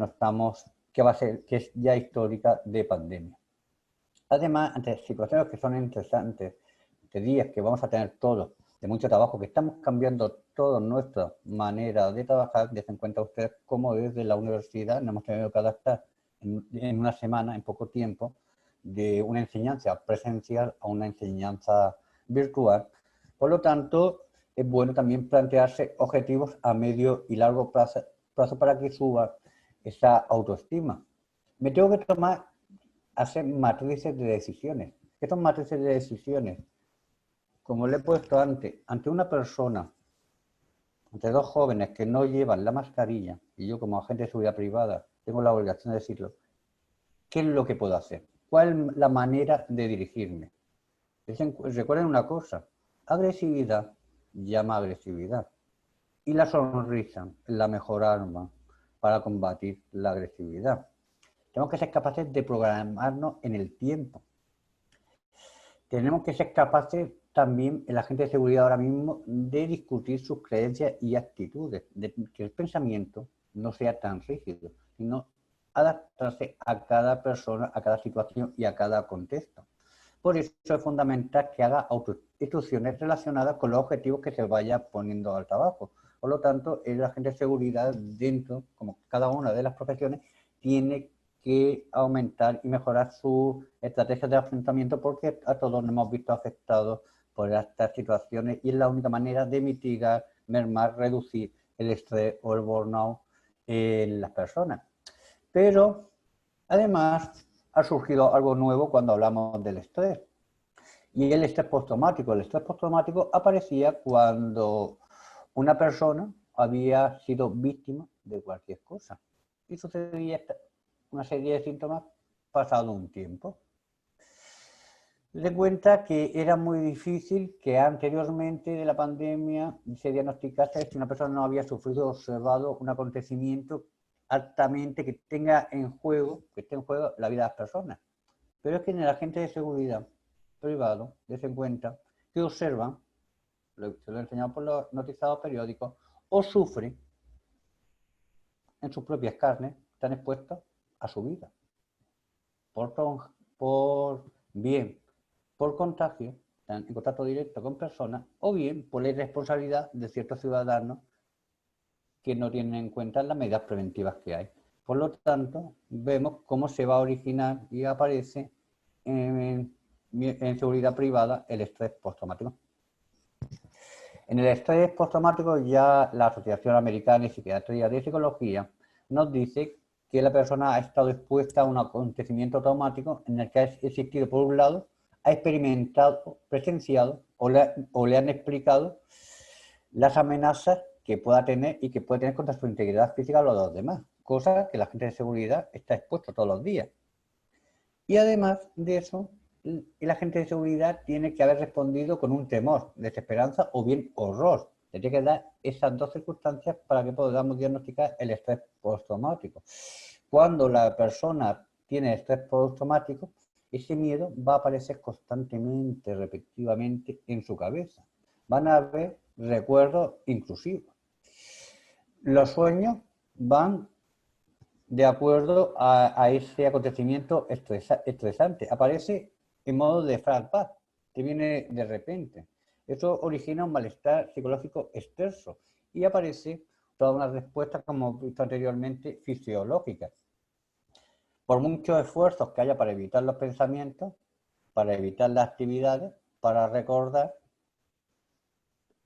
es ya histórica de pandemia. Además, ante situaciones que son interesantes, de días que vamos a tener todos, de mucho trabajo, que estamos cambiando toda nuestra manera de trabajar, den en cuenta ustedes cómo desde la universidad nos hemos tenido que adaptar en una semana, en poco tiempo, de una enseñanza presencial a una enseñanza virtual. Por lo tanto, es bueno también plantearse objetivos a medio y largo plazo para que suba esa autoestima. Me tengo que hacer matrices de decisiones. ¿Qué son matrices de decisiones? Como le he puesto antes, ante una persona, ante dos jóvenes que no llevan la mascarilla, y yo como agente de seguridad privada tengo la obligación de decirlo, ¿qué es lo que puedo hacer? ¿Cuál es la manera de dirigirme? Recuerden una cosa, agresividad llama agresividad. Y la sonrisa es la mejor arma para combatir la agresividad. Tenemos que ser capaces de programarnos en el tiempo. Tenemos que ser capaces también, el agente de seguridad ahora mismo, de discutir sus creencias y actitudes, de que el pensamiento no sea tan rígido, sino adaptarse a cada persona, a cada situación y a cada contexto. Por eso es fundamental que haga autoinstrucciones relacionadas con los objetivos que se vaya poniendo al trabajo. Por lo tanto, el agente de seguridad dentro, como cada una de las profesiones, tiene que aumentar y mejorar su estrategia de afrontamiento porque a todos nos hemos visto afectados por estas situaciones y es la única manera de mitigar, mermar, reducir el estrés o el burnout en las personas. Pero, además, ha surgido algo nuevo cuando hablamos del estrés. Y el estrés postraumático. El estrés postraumático aparecía cuando una persona había sido víctima de cualquier cosa. Y sucedía una serie de síntomas pasado un tiempo. Se cuenta que era muy difícil que anteriormente de la pandemia se diagnosticase si una persona no había sufrido o observado un acontecimiento altamente que esté en juego la vida de las personas. Pero es que en el agente de seguridad privado, dense cuenta, que observan, se lo he enseñado por los notizados periódicos, o sufren en sus propias carnes, están expuestos a su vida. Bien por contagio, están en contacto directo con personas, o bien por la irresponsabilidad de ciertos ciudadanos que no tienen en cuenta las medidas preventivas que hay. Por lo tanto, vemos cómo se va a originar y aparece en seguridad privada el estrés postraumático. En el estrés postraumático ya la Asociación Americana de Psiquiatría y Psicología nos dice que la persona ha estado expuesta a un acontecimiento traumático en el que ha existido, por un lado, ha experimentado, presenciado o le han explicado las amenazas que pueda tener y que puede tener contra su integridad física o la de los demás, cosa que la gente de seguridad está expuesto todos los días. Y además de eso, el agente de seguridad tiene que haber respondido con un temor, desesperanza o bien horror. Tiene que dar esas dos circunstancias para que podamos diagnosticar el estrés postraumático. Cuando la persona tiene estrés postraumático, ese miedo va a aparecer constantemente, repetitivamente en su cabeza. Van a haber recuerdos intrusivos. Los sueños van de acuerdo a ese acontecimiento estresante. Aparece en modo de flashback, que viene de repente. Eso origina un malestar psicológico externo y aparece toda una respuesta, como hemos visto anteriormente, fisiológica. Por muchos esfuerzos que haya para evitar los pensamientos, para evitar las actividades, para recordar,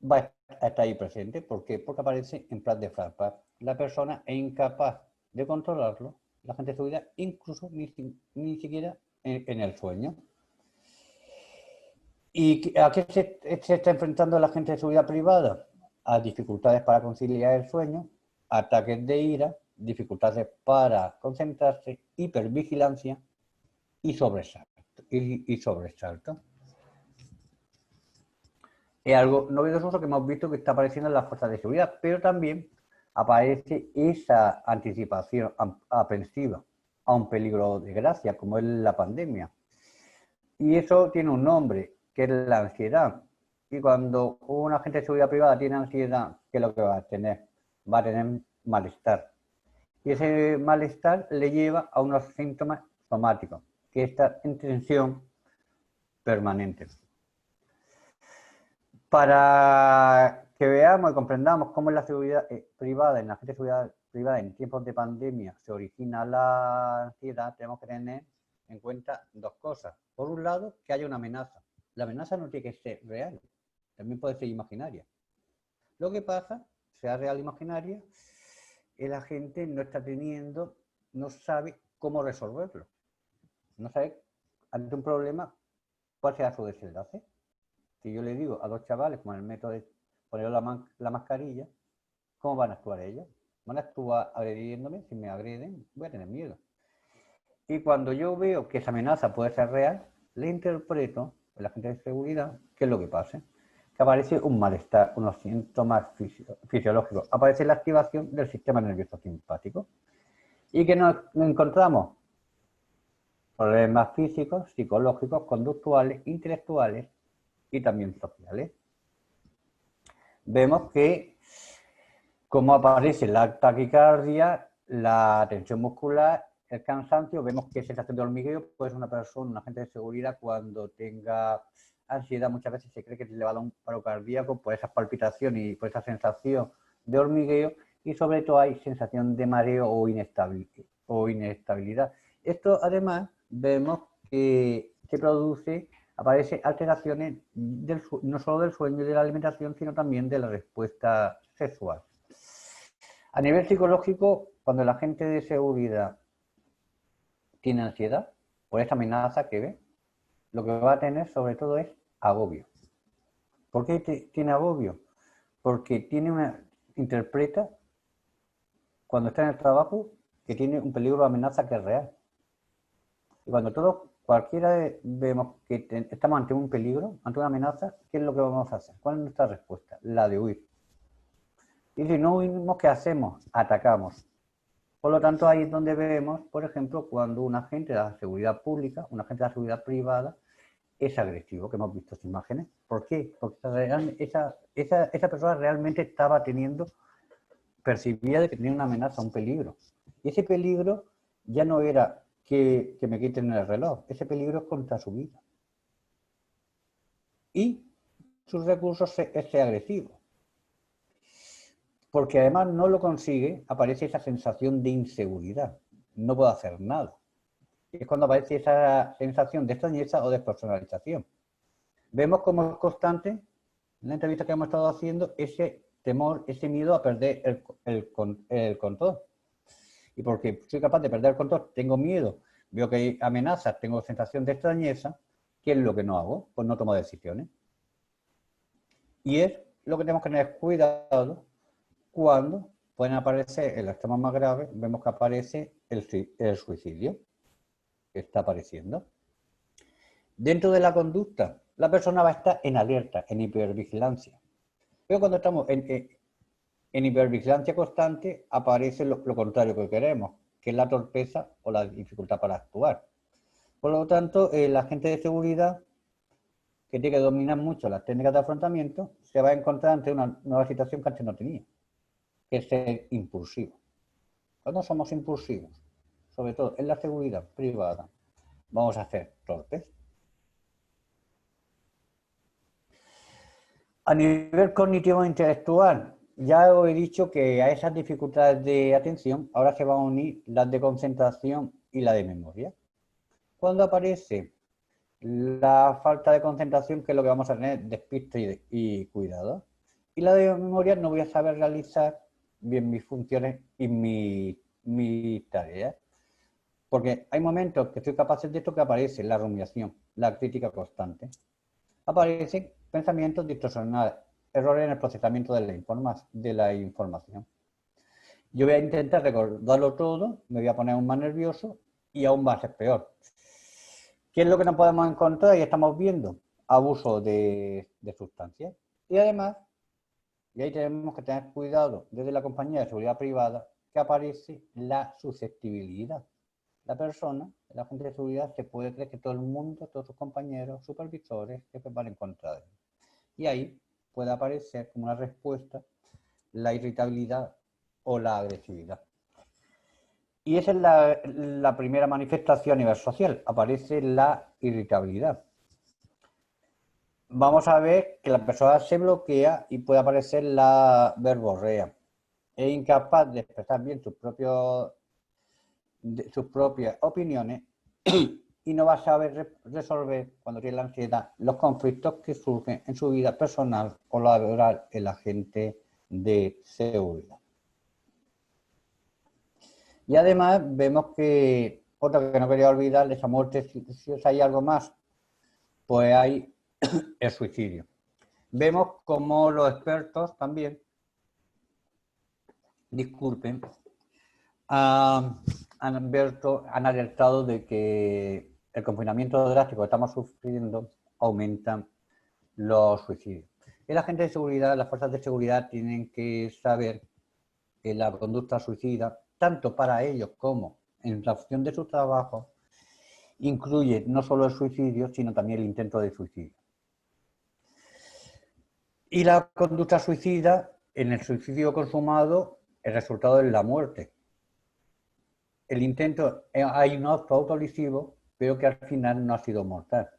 va a estar ahí presente. ¿Por qué? Porque aparece en plan de flashback. La persona es incapaz de controlarlo, la gente de seguridad, incluso ni siquiera en el sueño. ¿Y a qué se está enfrentando la gente de seguridad privada? A dificultades para conciliar el sueño, ataques de ira, dificultades para concentrarse, hipervigilancia y sobresalto. Es algo novedoso que hemos visto que está apareciendo en las fuerzas de seguridad, pero también aparece esa anticipación aprensiva a un peligro de desgracia, como es la pandemia. Y eso tiene un nombre, que es la ansiedad. Y cuando un agente de seguridad privada tiene ansiedad, ¿qué es lo que va a tener? Va a tener malestar. Y ese malestar le lleva a unos síntomas somáticos, que está en tensión permanente. Para que veamos y comprendamos cómo en la seguridad privada, en la agente de seguridad privada, en tiempos de pandemia, se origina la ansiedad, tenemos que tener en cuenta dos cosas. Por un lado, que haya una amenaza. La amenaza no tiene que ser real, también puede ser imaginaria. Lo que pasa, sea real o imaginaria, el agente no está teniendo, no sabe cómo resolverlo. No sabe, ante un problema, cuál será su desenlace. Si yo le digo a dos chavales con el método de poner la mascarilla, ¿cómo van a actuar ellos? Van a actuar agrediéndome. Si me agreden, voy a tener miedo. Y cuando yo veo que esa amenaza puede ser real, le interpreto, el agente de seguridad, qué es lo que pasa. Que aparece un malestar, unos síntomas fisiológicos. Aparece la activación del sistema nervioso simpático. Y que nos encontramos problemas físicos, psicológicos, conductuales, intelectuales y también sociales. Vemos que como aparece la taquicardia, la tensión muscular, el cansancio, vemos que sensación de hormigueo, pues una persona, un agente de seguridad, cuando tenga ansiedad, muchas veces se cree que le va a dar un paro cardíaco por esas palpitaciones y por esa sensación de hormigueo, y sobre todo hay sensación de mareo o inestabilidad. Esto además vemos que se produce, aparece alteraciones no solo del sueño y de la alimentación, sino también de la respuesta sexual. A nivel psicológico, cuando el agente de seguridad tiene ansiedad por esta amenaza que ve, lo que va a tener sobre todo es agobio. ¿Por qué tiene agobio? Porque interpreta cuando está en el trabajo que tiene un peligro o amenaza que es real. Y cuando cualquiera vemos que estamos ante un peligro, ante una amenaza, ¿qué es lo que vamos a hacer? ¿Cuál es nuestra respuesta? La de huir. Y si no huimos, ¿qué hacemos? Atacamos. Por lo tanto, ahí es donde vemos, por ejemplo, cuando un agente de la seguridad pública, un agente de la seguridad privada, es agresivo, que hemos visto estas imágenes. ¿Por qué? Porque esa persona realmente percibía de que tenía una amenaza, un peligro. Y ese peligro ya no era que me quiten el reloj, ese peligro es contra su vida. Y sus recursos es ser agresivo. Porque además no lo consigue, aparece esa sensación de inseguridad. No puedo hacer nada. Es cuando aparece esa sensación de extrañeza o despersonalización. Vemos como es constante, en la entrevista que hemos estado haciendo, ese temor, ese miedo a perder el control. Y porque soy capaz de perder el control, tengo miedo, veo que hay amenazas, tengo sensación de extrañeza, ¿qué es lo que no hago? Pues no tomo decisiones. Y es lo que tenemos que tener cuidado cuando pueden aparecer, en los temas más graves, vemos que aparece el suicidio, que está apareciendo. Dentro de la conducta, la persona va a estar en alerta, en hipervigilancia. Pero cuando estamos en hipervigilancia constante, aparece lo contrario que queremos, que es la torpeza o la dificultad para actuar. Por lo tanto, el agente de seguridad, que tiene que dominar mucho las técnicas de afrontamiento, se va a encontrar ante una nueva situación que antes no tenía, que es ser impulsivo. Cuando somos impulsivos, sobre todo en la seguridad privada, vamos a ser torpes. A nivel cognitivo e intelectual, ya os he dicho que a esas dificultades de atención ahora se van a unir las de concentración y la de memoria. Cuando aparece la falta de concentración, que es lo que vamos a tener, despiste y cuidado. Y la de memoria, no voy a saber realizar bien mis funciones y mis tareas. Porque hay momentos que soy capaz de esto, que aparece la rumiación, la crítica constante. Aparecen pensamientos distorsionados, errores en el procesamiento de la información. Yo voy a intentar recordarlo todo, me voy a poner aún más nervioso y aún va a ser peor. ¿Qué es lo que nos podemos encontrar y estamos viendo? Abuso de sustancias. Y además, y ahí tenemos que tener cuidado desde la compañía de seguridad privada, que aparece la susceptibilidad. La persona, el agente de seguridad, se puede creer que todo el mundo, todos sus compañeros, supervisores, jefes van en contra de él. Y ahí puede aparecer como una respuesta la irritabilidad o la agresividad. Y esa es la primera manifestación a nivel social, aparece la irritabilidad. Vamos a ver que la persona se bloquea y puede aparecer la verborrea. Es incapaz de expresar bien sus propias opiniones y no va a saber resolver, cuando tiene la ansiedad, los conflictos que surgen en su vida personal o laboral el agente de seguridad. Y además vemos que, otra que no quería olvidar, esa muerte silenciosa, hay algo más, pues hay el suicidio. Vemos como los expertos también, disculpen, han han alertado de que el confinamiento drástico que estamos sufriendo aumenta los suicidios. Y la gente de seguridad, las fuerzas de seguridad tienen que saber que la conducta suicida, tanto para ellos como en la función de su trabajo, incluye no solo el suicidio, sino también el intento de suicidio. Y la conducta suicida, en el suicidio consumado, el resultado es la muerte. El intento, hay un acto autolesivo, pero que al final no ha sido mortal.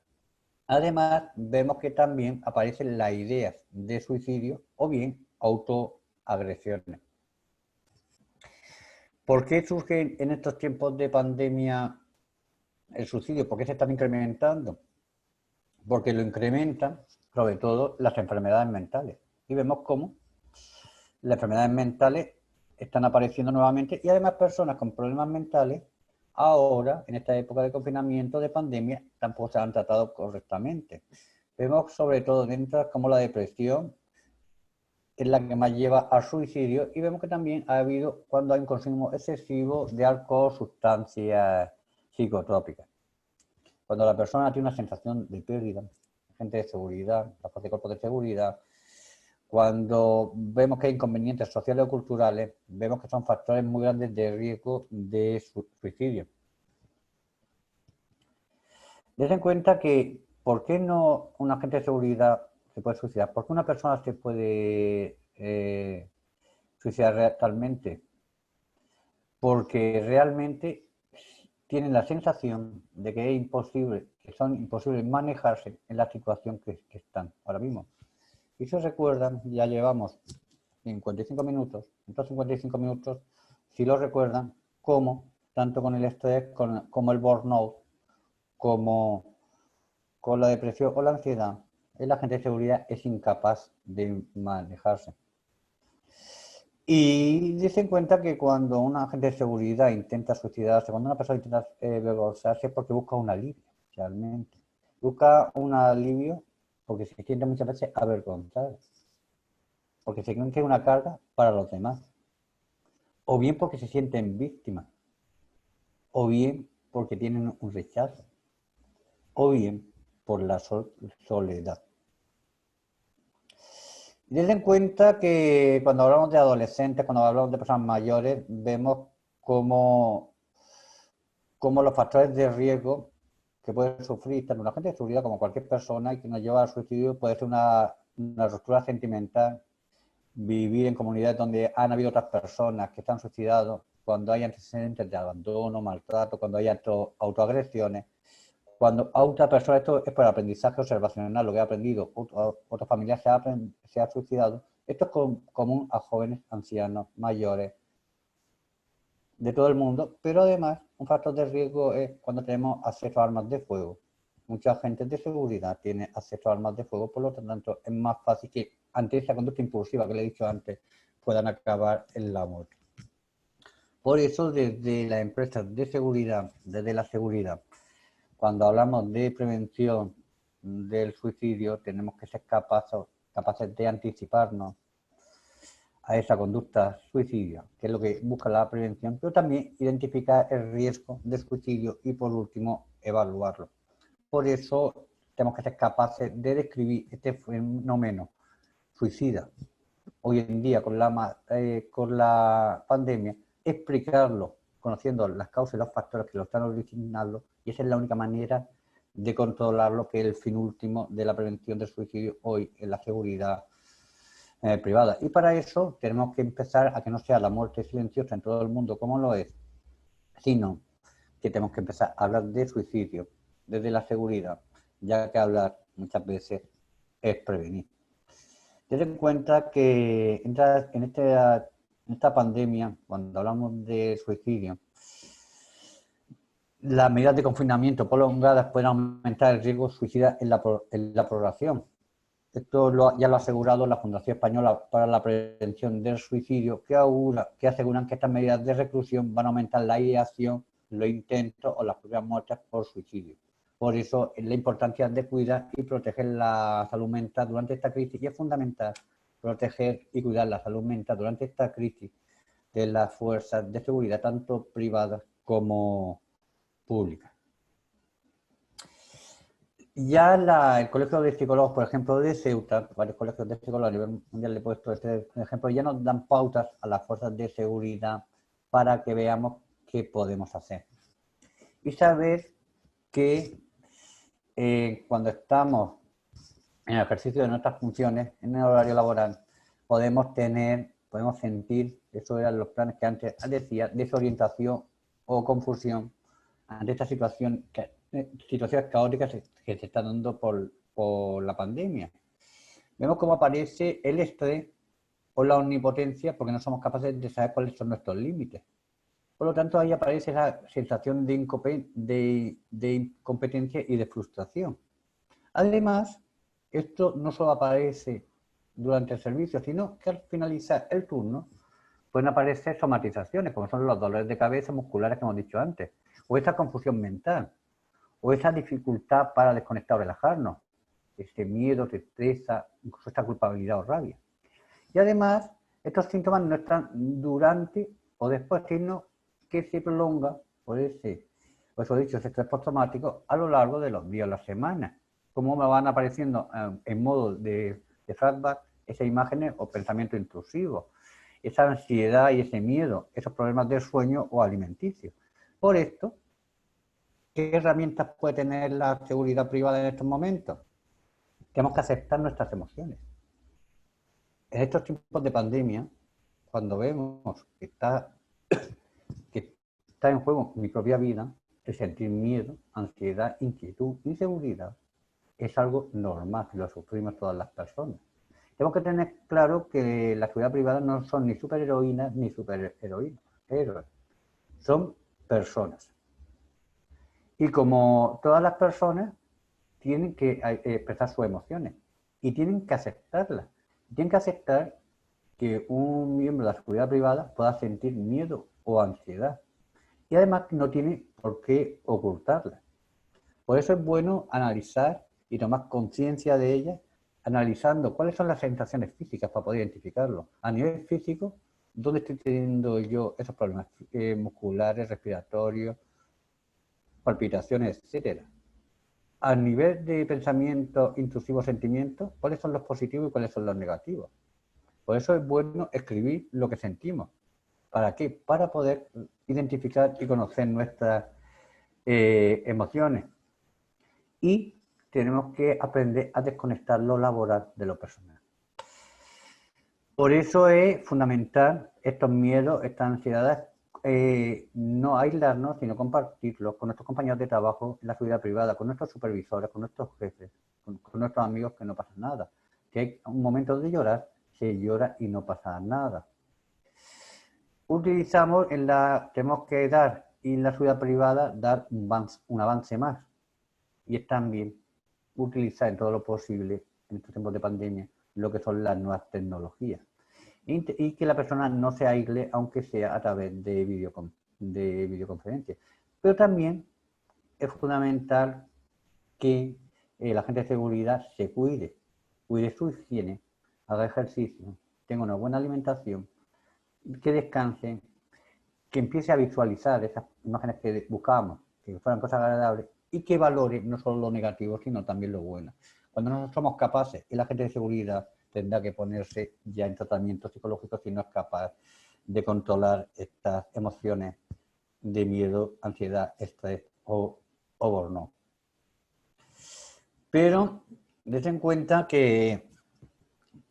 Además, vemos que también aparecen las ideas de suicidio o bien autoagresiones. ¿Por qué surge en estos tiempos de pandemia el suicidio? ¿Por qué se están incrementando? Porque lo incrementan, sobre todo, las enfermedades mentales. Y vemos cómo las enfermedades mentales están apareciendo nuevamente y además personas con problemas mentales ahora, en esta época de confinamiento, de pandemia, tampoco se han tratado correctamente. Vemos sobre todo dentro como la depresión es la que más lleva al suicidio y vemos que también ha habido cuando hay un consumo excesivo de alcohol, sustancias psicotrópicas. Cuando la persona tiene una sensación de pérdida, gente de seguridad, la fuerza de cuerpos de seguridad, cuando vemos que hay inconvenientes sociales o culturales, vemos que son factores muy grandes de riesgo de suicidio. Ten en cuenta que, ¿por qué no un agente de seguridad se puede suicidar? ¿Por qué una persona se puede suicidar realmente? Porque realmente tienen la sensación de que es imposible, que son imposibles manejarse en la situación que están ahora mismo. Y si recuerdan, ya llevamos 55 minutos, estos 55 minutos, si lo recuerdan, como tanto con el estrés, como el burnout, como con la depresión o la ansiedad, el agente de seguridad es incapaz de manejarse. Y dice en cuenta que cuando un agente de seguridad intenta suicidarse, cuando una persona intenta revolverse, es porque busca un alivio, realmente. Busca un alivio porque se siente muchas veces avergonzado, porque se creen que es una carga para los demás, o bien porque se sienten víctimas, o bien porque tienen un rechazo, o bien por la soledad. Ten en cuenta que cuando hablamos de adolescentes, cuando hablamos de personas mayores, vemos cómo los factores de riesgo que puede sufrir tanto un agente de seguridad como cualquier persona y que nos lleva al suicidio puede ser una ruptura sentimental, vivir en comunidades donde han habido otras personas que se han suicidado, cuando hay antecedentes de abandono, maltrato, cuando hay autoagresiones, cuando a otra persona, esto es por aprendizaje observacional, lo que ha aprendido, otra familia se ha suicidado, esto es común a jóvenes, ancianos, mayores, de todo el mundo, pero además un factor de riesgo es cuando tenemos acceso a armas de fuego. Mucha gente de seguridad tiene acceso a armas de fuego, por lo tanto es más fácil que ante esa conducta impulsiva que le he dicho antes puedan acabar en la muerte. Por eso desde las empresas de seguridad, desde la seguridad, cuando hablamos de prevención del suicidio tenemos que ser capaces de anticiparnos a esa conducta suicidia, que es lo que busca la prevención, pero también identificar el riesgo de suicidio y, por último, evaluarlo. Por eso tenemos que ser capaces de describir este fenómeno suicida hoy en día con la pandemia, explicarlo, conociendo las causas y los factores que lo están originando, y esa es la única manera de controlarlo, que es el fin último de la prevención del suicidio hoy en la seguridad privada. Y para eso tenemos que empezar a que no sea la muerte silenciosa en todo el mundo como lo es, sino que tenemos que empezar a hablar de suicidio desde la seguridad, ya que hablar muchas veces es prevenir. Ten en cuenta que en esta pandemia, cuando hablamos de suicidio, las medidas de confinamiento prolongadas pueden aumentar el riesgo suicida en la población. Esto ya lo ha asegurado la Fundación Española para la Prevención del Suicidio, que aseguran que estas medidas de reclusión van a aumentar la ideación, los intentos o las propias muertes por suicidio. Por eso la importancia de cuidar y proteger la salud mental durante esta crisis, y es fundamental proteger y cuidar la salud mental durante esta crisis de las fuerzas de seguridad, tanto privadas como públicas. Ya el Colegio de Psicólogos, por ejemplo, de Ceuta, varios colegios de psicólogos a nivel mundial, le he puesto este ejemplo, ya nos dan pautas a las fuerzas de seguridad para que veamos qué podemos hacer. Y saber que cuando estamos en el ejercicio de nuestras funciones, en el horario laboral, podemos sentir, eso eran los planes que antes decía, desorientación o confusión ante esta situaciones caóticas que se están dando por la pandemia. Vemos cómo aparece el estrés o la omnipotencia porque no somos capaces de saber cuáles son nuestros límites. Por lo tanto, ahí aparece esa sensación de incompetencia y de frustración. Además, esto no solo aparece durante el servicio, sino que al finalizar el turno pueden aparecer somatizaciones, como son los dolores de cabeza musculares que hemos dicho antes, o esa confusión mental, o esa dificultad para desconectar o relajarnos, este miedo, tristeza, incluso esta culpabilidad o rabia. Y además, estos síntomas no están durante o después, sino que se prolonga por ese estrés postraumático a lo largo de los días o las semanas. Como me van apareciendo en modo de flashback esas imágenes o pensamientos intrusivos, esa ansiedad y ese miedo, esos problemas del sueño o alimenticio. Por esto, ¿qué herramientas puede tener la seguridad privada en estos momentos? Tenemos que aceptar nuestras emociones. En estos tiempos de pandemia, cuando vemos que está en juego mi propia vida, el sentir miedo, ansiedad, inquietud, inseguridad, es algo normal, que lo sufrimos todas las personas. Tenemos que tener claro que la seguridad privada no son ni superheroínas ni superhéroes, son personas. Y como todas las personas, tienen que expresar sus emociones y tienen que aceptarlas. Tienen que aceptar que un miembro de la seguridad privada pueda sentir miedo o ansiedad. Y además no tiene por qué ocultarlas. Por eso es bueno analizar y tomar conciencia de ellas, analizando cuáles son las sensaciones físicas para poder identificarlo. A nivel físico, ¿dónde estoy teniendo yo esos problemas musculares, respiratorios, palpitaciones, etcétera? A nivel de pensamiento, intrusivo, sentimientos, ¿cuáles son los positivos y cuáles son los negativos? Por eso es bueno escribir lo que sentimos. ¿Para qué? Para poder identificar y conocer nuestras emociones. Y tenemos que aprender a desconectar lo laboral de lo personal. Por eso es fundamental estos miedos, estas ansiedades, no aislarnos, sino compartirlos con nuestros compañeros de trabajo en la seguridad privada, con nuestros supervisores, con nuestros jefes, con nuestros amigos, que no pasa nada. Si hay un momento de llorar, se llora y no pasa nada. Tenemos que dar, y en la seguridad privada, dar un avance más. Y es también utilizar en todo lo posible, en estos tiempos de pandemia, lo que son las nuevas tecnologías. Y que la persona no se aísle, aunque sea a través de videoconferencia. Pero también es fundamental que la gente de seguridad se cuide su higiene, haga ejercicio, tenga una buena alimentación, que descanse, que empiece a visualizar esas imágenes que buscábamos, que fueran cosas agradables, y que valore no solo lo negativo, sino también lo bueno. Cuando no somos capaces, y la gente de seguridad tendrá que ponerse ya en tratamiento psicológico si no es capaz de controlar estas emociones de miedo, ansiedad, estrés o burnout. Pero des en cuenta que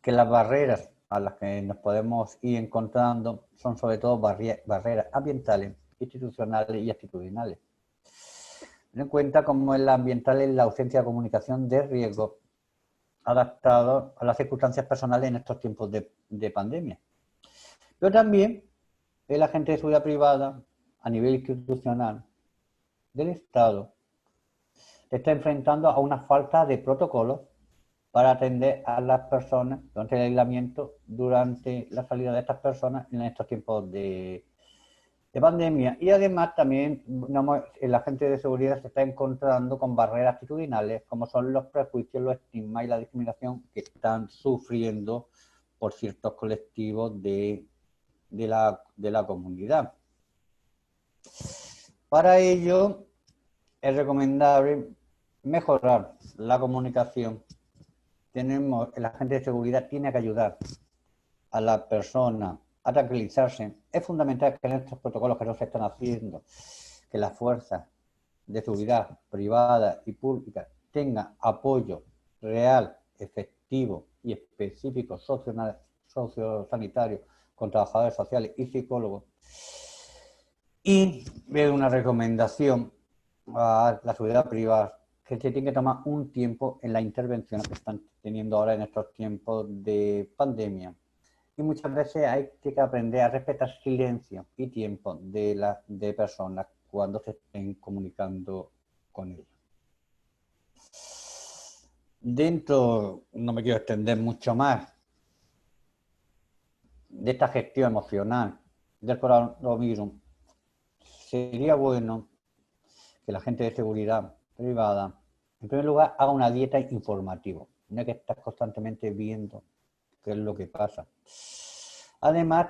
las barreras a las que nos podemos ir encontrando son sobre todo barreras ambientales, institucionales y actitudinales. Ten en cuenta cómo en la ambiental es la ausencia de comunicación de riesgo adaptado a las circunstancias personales en estos tiempos de pandemia. Pero también el agente de seguridad privada a nivel institucional del Estado está enfrentando a una falta de protocolos para atender a las personas durante el aislamiento, durante la salida de estas personas en estos tiempos de pandemia. Y además también el agente de seguridad se está encontrando con barreras actitudinales, como son los prejuicios, los estigmas y la discriminación que están sufriendo por ciertos colectivos de la comunidad. Para ello es recomendable mejorar la comunicación. El agente de seguridad tiene que ayudar a la persona a tranquilizarse. Es fundamental que en estos protocolos que no se están haciendo, que las fuerzas de seguridad privadas y públicas tengan apoyo real, efectivo y específico sociosanitario con trabajadores sociales y psicólogos. Y veo una recomendación a la seguridad privada que se tiene que tomar un tiempo en la intervención que están teniendo ahora en estos tiempos de pandemia. Y muchas veces hay que aprender a respetar silencio y tiempo de personas cuando se estén comunicando con ellos. Dentro, no me quiero extender mucho más, de esta gestión emocional del coronavirus, sería bueno que la gente de seguridad privada, en primer lugar, haga una dieta informativa. No hay que estar constantemente viendo qué es lo que pasa. Además,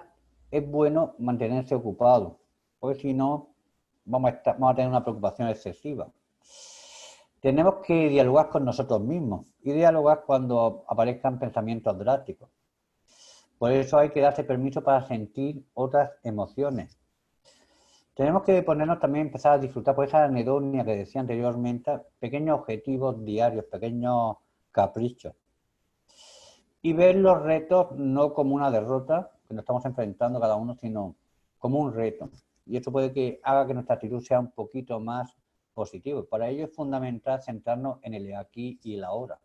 es bueno mantenerse ocupado, porque si no, vamos a tener una preocupación excesiva. Tenemos que dialogar con nosotros mismos y dialogar cuando aparezcan pensamientos drásticos. Por eso hay que darse permiso para sentir otras emociones. Tenemos que ponernos también, empezar a disfrutar por esa anedonia que decía anteriormente, pequeños objetivos diarios, pequeños caprichos. Y ver los retos no como una derrota que nos estamos enfrentando cada uno, sino como un reto. Y esto puede que haga que nuestra actitud sea un poquito más positiva. Para ello es fundamental centrarnos en el aquí y el ahora.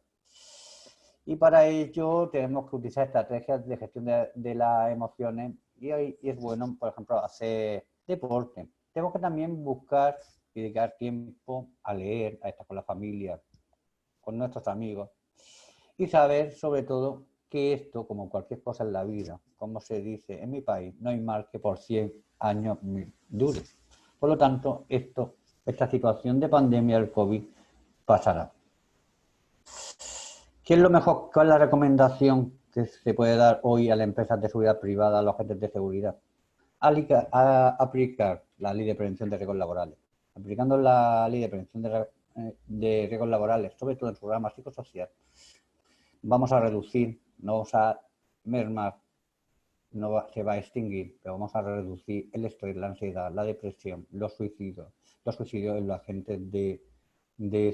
Y para ello tenemos que utilizar estrategias de gestión de las emociones y es bueno, por ejemplo, hacer deporte. Tenemos que también buscar y dedicar tiempo a leer, a estar con la familia, con nuestros amigos y saber sobre todo que esto, como cualquier cosa en la vida, como se dice en mi país, no hay mal que por 100 años dure. Por lo tanto, esta situación de pandemia del COVID pasará. ¿Qué es lo mejor? ¿Cuál es la recomendación que se puede dar hoy a las empresas de seguridad privada, a los agentes de seguridad? Aplicar la ley de prevención de riesgos laborales. Aplicando la ley de prevención de riesgos laborales, sobre todo en su rama psicosocial, vamos a reducir, no vamos a mermar, se va a extinguir, pero vamos a reducir el estrés, la ansiedad, la depresión, los suicidios en los agentes de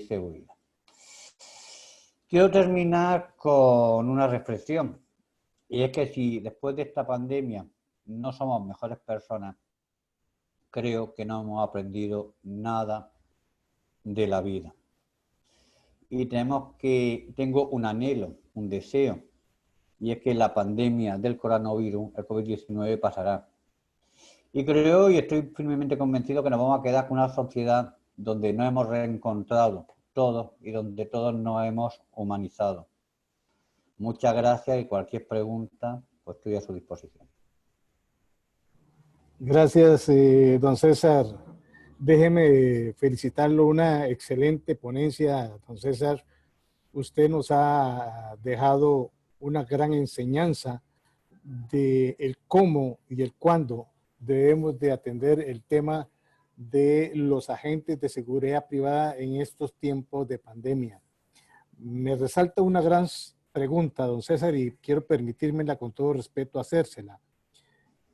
seguridad. Quiero terminar con una reflexión, y es que si después de esta pandemia no somos mejores personas, creo que no hemos aprendido nada de la vida. Y tengo un anhelo, un deseo, y es que la pandemia del coronavirus, el COVID-19, pasará. Y creo y estoy firmemente convencido que nos vamos a quedar con una sociedad donde nos hemos reencontrado todos y donde todos nos hemos humanizado. Muchas gracias y cualquier pregunta, pues estoy a su disposición. Gracias, don César. Déjeme felicitarlo, una excelente ponencia, don César. Usted nos ha dejado una gran enseñanza de el cómo y el cuándo debemos de atender el tema de los agentes de seguridad privada en estos tiempos de pandemia. Me resalta una gran pregunta, don César, y quiero permitírmela con todo respeto hacérsela.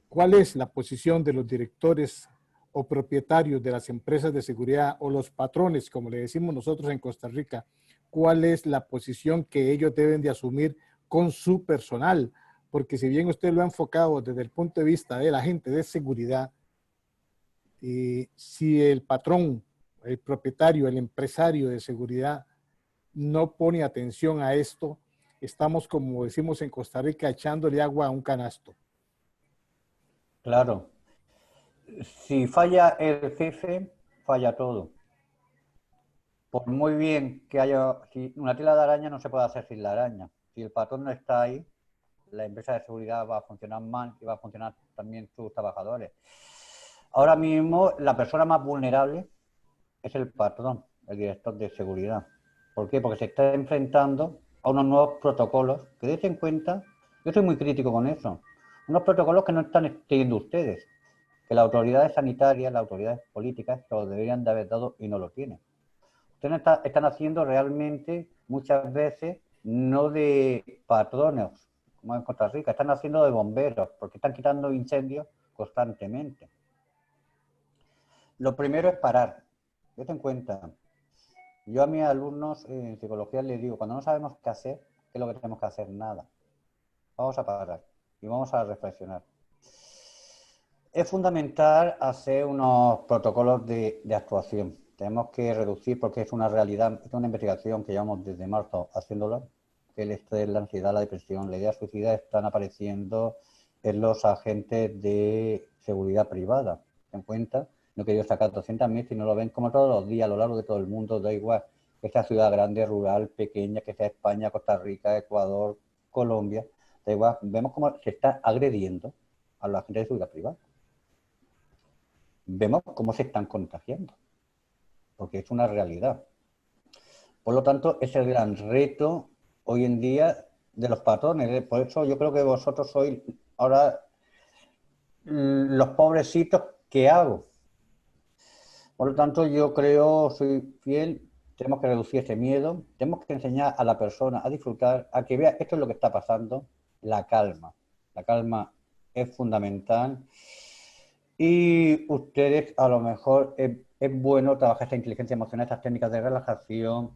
¿Cuál es la posición de los directores o propietarios de las empresas de seguridad o los patrones, como le decimos nosotros en Costa Rica? ¿Cuál es la posición que ellos deben de asumir con su personal? Porque si bien usted lo ha enfocado desde el punto de vista de la gente de seguridad, si el patrón, el propietario, el empresario de seguridad no pone atención a esto, estamos, como decimos en Costa Rica, echándole agua a un canasto. Claro. Si falla el jefe, falla todo. Por muy bien que haya, si una tela de araña no se puede hacer sin la araña. Si el patrón no está ahí, la empresa de seguridad va a funcionar mal y va a funcionar también sus trabajadores. Ahora mismo la persona más vulnerable es el patrón, el director de seguridad. ¿Por qué? Porque se está enfrentando a unos nuevos protocolos que dense en cuenta, yo soy muy crítico con eso, unos protocolos que no están teniendo ustedes, que las autoridades sanitarias, las autoridades políticas, lo deberían de haber dado y no lo tienen. Ustedes están haciendo realmente muchas veces no de patrones, como en Costa Rica, están haciendo de bomberos, porque están quitando incendios constantemente. Lo primero es parar. Ten en cuenta, yo a mis alumnos en psicología les digo, cuando no sabemos qué hacer, ¿qué es lo que tenemos que hacer? Nada. Vamos a parar y vamos a reflexionar. Es fundamental hacer unos protocolos de actuación. Tenemos que reducir, porque es una realidad, es una investigación que llevamos desde marzo haciéndola, que el estrés, la ansiedad, la depresión, la idea suicida están apareciendo en los agentes de seguridad privada. Ten en cuenta, no he querido sacar 200.000 si no lo ven como todos los días a lo largo de todo el mundo, da igual que sea ciudad grande, rural, pequeña, que sea España, Costa Rica, Ecuador, Colombia, da igual, vemos cómo se está agrediendo a los agentes de seguridad privada. Vemos cómo se están contagiando, porque es una realidad. Por lo tanto, es el gran reto hoy en día de los patrones. Por eso yo creo que vosotros sois ahora los pobrecitos que hago. Por lo tanto, yo creo, soy fiel, tenemos que reducir ese miedo, tenemos que enseñar a la persona a disfrutar, a que vea esto es lo que está pasando, la calma. La calma es fundamental. Y ustedes, a lo mejor, es bueno trabajar esta inteligencia emocional, estas técnicas de relajación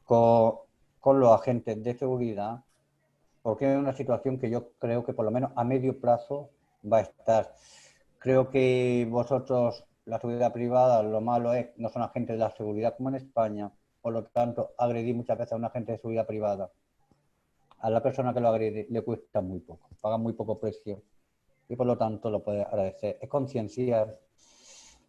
con los agentes de seguridad, porque es una situación que yo creo que por lo menos a medio plazo va a estar. Creo que vosotros, la seguridad privada, lo malo es no son agentes de la seguridad como en España, por lo tanto, agredir muchas veces a un agente de seguridad privada. A la persona que lo agrede le cuesta muy poco, paga muy poco precio y por lo tanto lo puede agradecer. Es concienciar,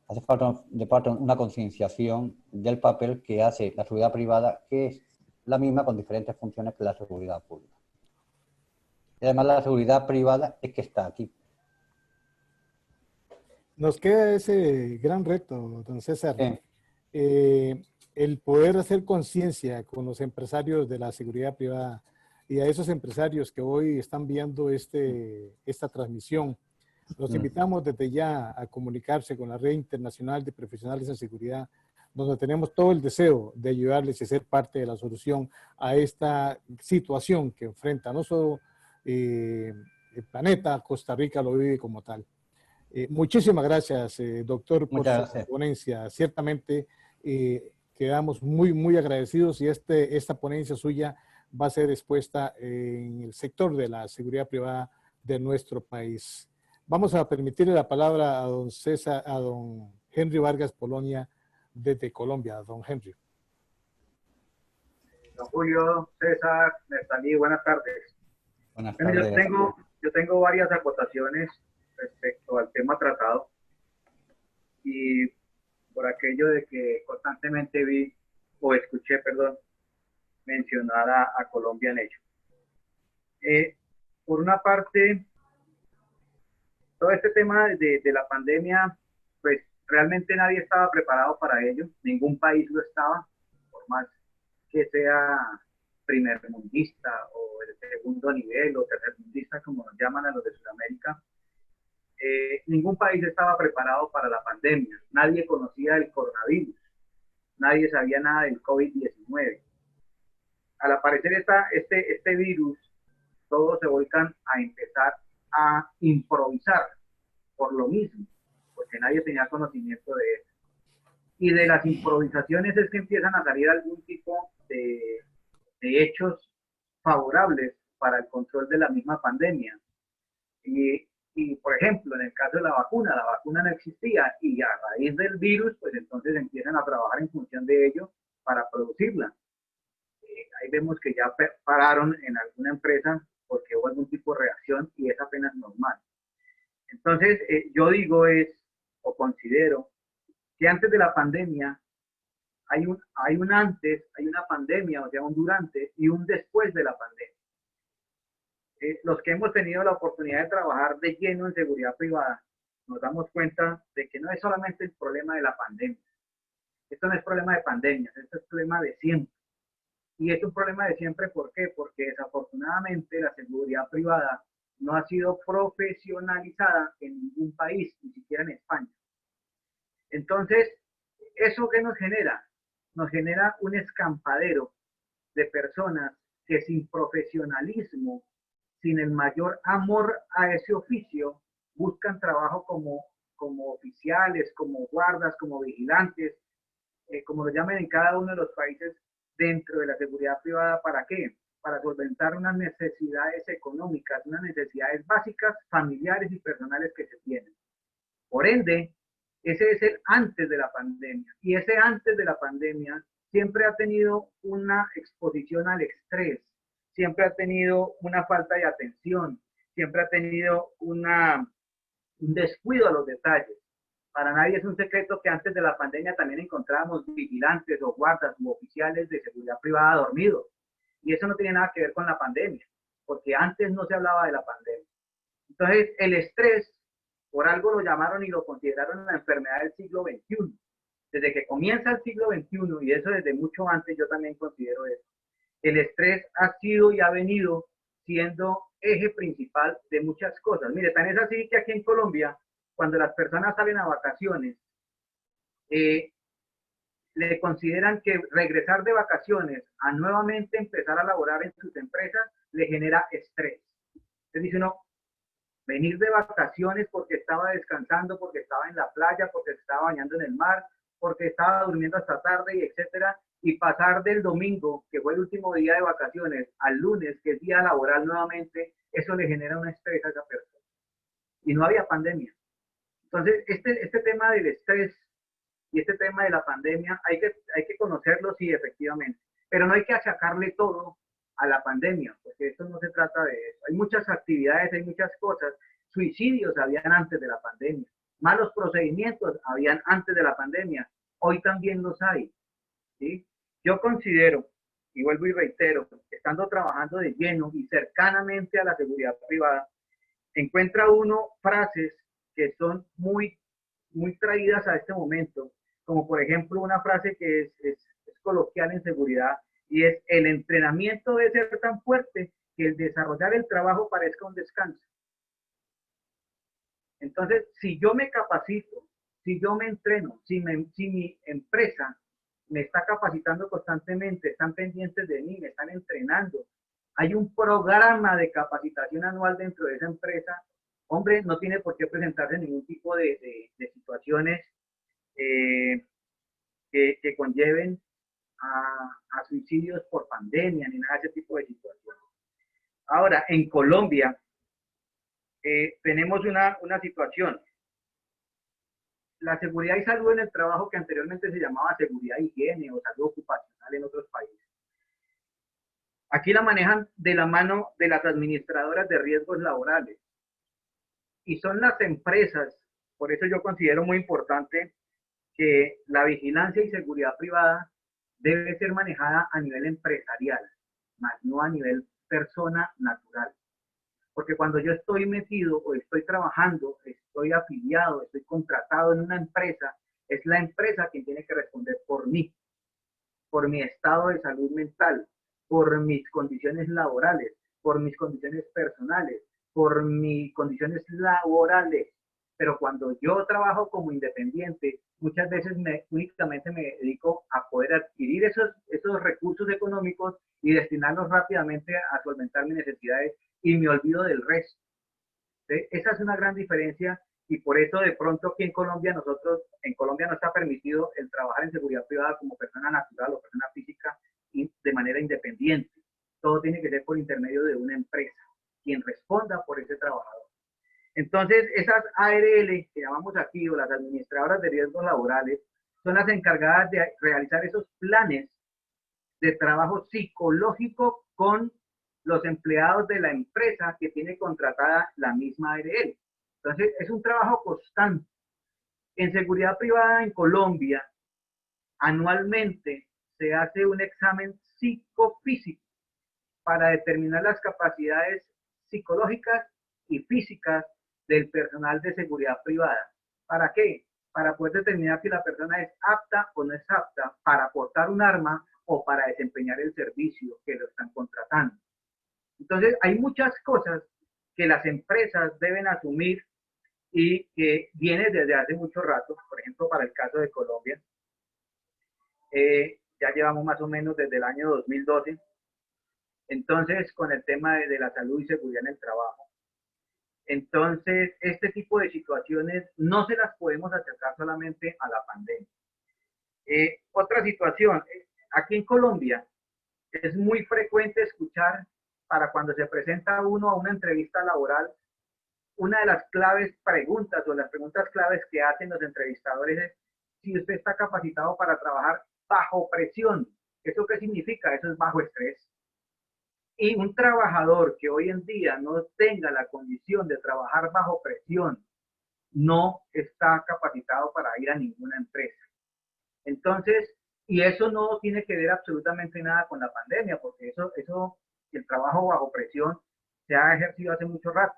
hace falta de parte una concienciación del papel que hace la seguridad privada, que es la misma con diferentes funciones que la seguridad pública. Y además la seguridad privada es que está aquí. Nos queda ese gran reto, don César, el poder hacer conciencia con los empresarios de la seguridad privada y a esos empresarios que hoy están viendo esta transmisión. Los invitamos desde ya a comunicarse con la Red Internacional de Profesionales en Seguridad, donde tenemos todo el deseo de ayudarles y ser parte de la solución a esta situación que enfrenta no solo el planeta, Costa Rica lo vive como tal. Muchísimas gracias, doctor, por su ponencia. Ciertamente quedamos muy agradecidos y esta ponencia suya va a ser expuesta en el sector de la seguridad privada de nuestro país. Vamos a permitirle la palabra a don César, a don Henry Vargas Polonia desde Colombia. Don Henry. Don Julio, César, Nestalí, buenas tardes. Buenas tardes. Yo tengo varias acotaciones respecto al tema tratado y por aquello de que constantemente escuché, mencionar a Colombia en ello. Por una parte, todo este tema de la pandemia, pues realmente nadie estaba preparado para ello, ningún país lo estaba, por más que sea primermundista o el segundo nivel o tercermundista, como nos llaman a los de Sudamérica. Ningún país estaba preparado para la pandemia, nadie conocía el coronavirus, nadie sabía nada del COVID-19. Al aparecer este virus, todos se vuelcan a empezar a improvisar por lo mismo, porque nadie tenía conocimiento de eso. Y de las improvisaciones es que empiezan a salir algún tipo de hechos favorables para el control de la misma pandemia. Y, por ejemplo, en el caso de la vacuna no existía y a raíz del virus, pues entonces empiezan a trabajar en función de ello para producirla. Ahí vemos que ya pararon en alguna empresa porque hubo algún tipo de reacción y es apenas normal. Entonces, yo digo o considero que antes de la pandemia hay un antes, hay una pandemia, o sea, un durante y un después de la pandemia. Los que hemos tenido la oportunidad de trabajar de lleno en seguridad privada, nos damos cuenta de que no es solamente el problema de la pandemia. Esto no es problema de pandemia, esto es problema de siempre. Y es un problema de siempre, ¿por qué? Porque desafortunadamente la seguridad privada no ha sido profesionalizada en ningún país, ni siquiera siquiera en España. Entonces, ¿eso qué nos genera? Nos genera un escampadero de personas que sin profesionalismo, sin el mayor amor a ese oficio, buscan trabajo como oficiales, como guardas, como vigilantes, como lo llamen en cada uno de los países dentro de la seguridad privada. ¿Para qué? Para solventar unas necesidades económicas, unas necesidades básicas, familiares y personales que se tienen. Por ende, ese es el antes de la pandemia. Y ese antes de la pandemia siempre ha tenido una exposición al estrés, siempre ha tenido una falta de atención, siempre ha tenido un descuido a los detalles. Para nadie es un secreto que antes de la pandemia también encontrábamos vigilantes o guardas u oficiales de seguridad privada dormidos. Y eso no tiene nada que ver con la pandemia, porque antes no se hablaba de la pandemia. Entonces, el estrés, por algo lo llamaron y lo consideraron la enfermedad del siglo XXI. Desde que comienza el siglo XXI, y eso desde mucho antes, yo también considero eso. El estrés ha sido y ha venido siendo eje principal de muchas cosas. Mire, tan es así que aquí en Colombia, cuando las personas salen a vacaciones, le consideran que regresar de vacaciones a nuevamente empezar a laborar en sus empresas le genera estrés. Entonces dice uno, venir de vacaciones porque estaba descansando, porque estaba en la playa, porque se estaba bañando en el mar, porque estaba durmiendo hasta tarde, y etcétera, y pasar del domingo, que fue el último día de vacaciones, al lunes, que es día laboral nuevamente, eso le genera un estrés a esa persona. Y no había pandemia. Entonces, este tema del estrés y este tema de la pandemia hay que conocerlo, sí, efectivamente, pero no hay que achacarle todo a la pandemia, porque esto no se trata de eso. Hay muchas actividades, hay muchas cosas. Suicidios habían antes de la pandemia, malos procedimientos habían antes de la pandemia, hoy también los hay, ¿sí? Yo considero, y vuelvo y reitero, estando trabajando de lleno y cercanamente a la seguridad privada, encuentra uno frases que son muy traídas a este momento, como por ejemplo una frase que es coloquial en seguridad, y es: el entrenamiento debe ser tan fuerte que el desarrollar el trabajo parezca un descanso. Entonces, si yo me capacito, si yo me entreno, si mi empresa me está capacitando constantemente, están pendientes de mí, me están entrenando, hay un programa de capacitación anual dentro de esa empresa, hombre, no tiene por qué presentarse ningún tipo de situaciones que conlleven a suicidios por pandemia, ni nada de ese tipo de situaciones. Ahora, en Colombia tenemos una situación. La seguridad y salud en el trabajo, que anteriormente se llamaba seguridad e higiene o salud ocupacional en otros países, aquí la manejan de la mano de las administradoras de riesgos laborales. Y son las empresas, por eso yo considero muy importante que la vigilancia y seguridad privada debe ser manejada a nivel empresarial, más no a nivel persona natural. Porque cuando yo estoy metido o estoy trabajando, estoy afiliado, estoy contratado en una empresa, es la empresa quien tiene que responder por mí, por mi estado de salud mental, por mis condiciones laborales, por mis condiciones personales, por mis condiciones laborales. Pero cuando yo trabajo como independiente, muchas veces únicamente me dedico a poder adquirir esos recursos económicos y destinarlos rápidamente a solventar mis necesidades, y me olvido del resto. ¿Sí? Esa es una gran diferencia, y por eso de pronto aquí en Colombia no está permitido el trabajar en seguridad privada como persona natural o persona física de manera independiente. Todo tiene que ser por intermedio de una empresa, quien responda por ese trabajador. Entonces, esas ARL que llamamos aquí, o las administradoras de riesgos laborales, son las encargadas de realizar esos planes de trabajo psicológico con los empleados de la empresa que tiene contratada la misma ARL. Entonces, es un trabajo constante. En seguridad privada en Colombia, anualmente se hace un examen psicofísico para determinar las capacidades psicológicas y físicas del personal de seguridad privada. ¿Para qué? Para poder determinar si la persona es apta o no es apta para portar un arma o para desempeñar el servicio que lo están contratando. Entonces, hay muchas cosas que las empresas deben asumir y que viene desde hace mucho rato. Por ejemplo, para el caso de Colombia, ya llevamos más o menos desde el año 2012, entonces con el tema de la salud y seguridad en el trabajo. Entonces, este tipo de situaciones no se las podemos acercar solamente a la pandemia. Otra situación, aquí en Colombia es muy frecuente escuchar para cuando se presenta uno a una entrevista laboral, una de las claves preguntas o las preguntas claves que hacen los entrevistadores es si usted está capacitado para trabajar bajo presión. ¿Eso qué significa? Eso es bajo estrés. Y un trabajador que hoy en día no tenga la condición de trabajar bajo presión, no está capacitado para ir a ninguna empresa. Entonces, y eso no tiene que ver absolutamente nada con la pandemia, porque el trabajo bajo presión se ha ejercido hace mucho rato.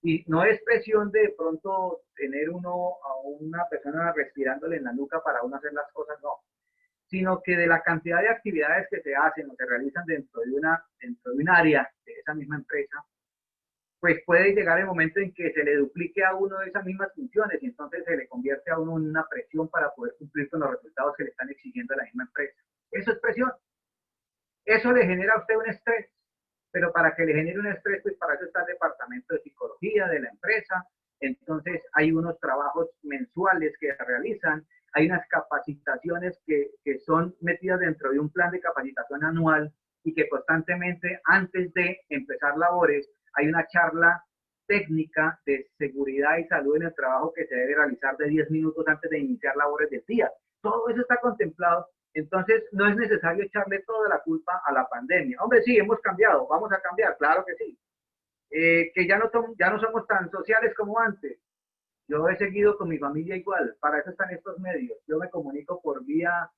Y no es presión de pronto tener uno a una persona respirándole en la nuca para uno hacer las cosas, no, sino que de la cantidad de actividades que se hacen o se realizan dentro de un área de esa misma empresa, pues puede llegar el momento en que se le duplique a uno de esas mismas funciones y entonces se le convierte a uno en una presión para poder cumplir con los resultados que le están exigiendo a la misma empresa. Eso es presión. Eso le genera a usted un estrés, pero para que le genere un estrés, pues para eso está el departamento de psicología de la empresa. Entonces hay unos trabajos mensuales que se realizan, hay unas capacitaciones que son metidas dentro de un plan de capacitación anual y que constantemente antes de empezar labores hay una charla técnica de seguridad y salud en el trabajo que se debe realizar de 10 minutos antes de iniciar labores del día. Todo eso está contemplado. Entonces, no es necesario echarle toda la culpa a la pandemia. Hombre, sí, hemos cambiado, vamos a cambiar, claro que sí. Que ya no somos tan sociales como antes. Yo he seguido con mi familia igual, para eso están estos medios. Yo me comunico por vía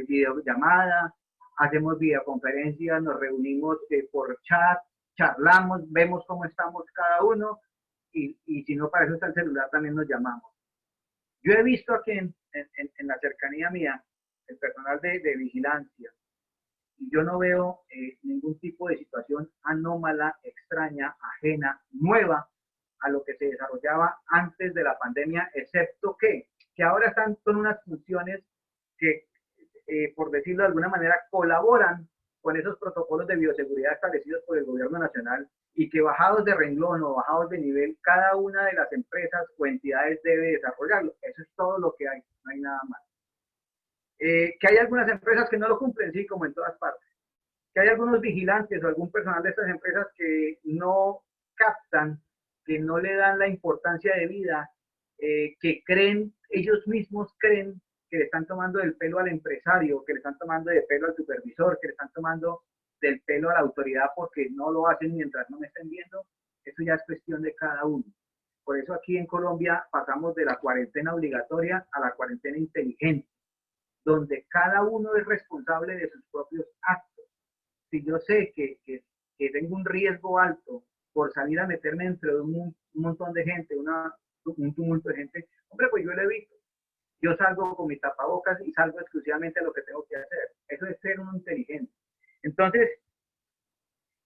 videollamada, hacemos videoconferencias, nos reunimos por chat, charlamos, vemos cómo estamos cada uno y si no, para eso está el celular, también nos llamamos. Yo he visto aquí en la cercanía mía el personal de vigilancia y yo no veo ningún tipo de situación anómala, extraña, ajena, nueva a lo que se desarrollaba antes de la pandemia, excepto que ahora están con unas funciones que, por decirlo de alguna manera, colaboran con esos protocolos de bioseguridad establecidos por el gobierno nacional y que bajados de renglón o bajados de nivel, cada una de las empresas o entidades debe desarrollarlo. Eso es todo lo que hay, no hay nada más. Que hay algunas empresas que no lo cumplen, sí, como en todas partes. Que hay algunos vigilantes o algún personal de estas empresas que no captan, que no le dan la importancia de vida, que creen, ellos mismos creen que le están tomando del pelo al empresario, que le están tomando del pelo al supervisor, que le están tomando del pelo a la autoridad porque no lo hacen mientras no me estén viendo. Eso ya es cuestión de cada uno. Por eso aquí en Colombia pasamos de la cuarentena obligatoria a la cuarentena inteligente, donde cada uno es responsable de sus propios actos. Si yo sé que tengo un riesgo alto por salir a meterme dentro de un montón de gente, un tumulto de gente, hombre, pues yo lo evito. Yo salgo con mi tapabocas y salgo exclusivamente a lo que tengo que hacer. Eso es ser un inteligente. Entonces,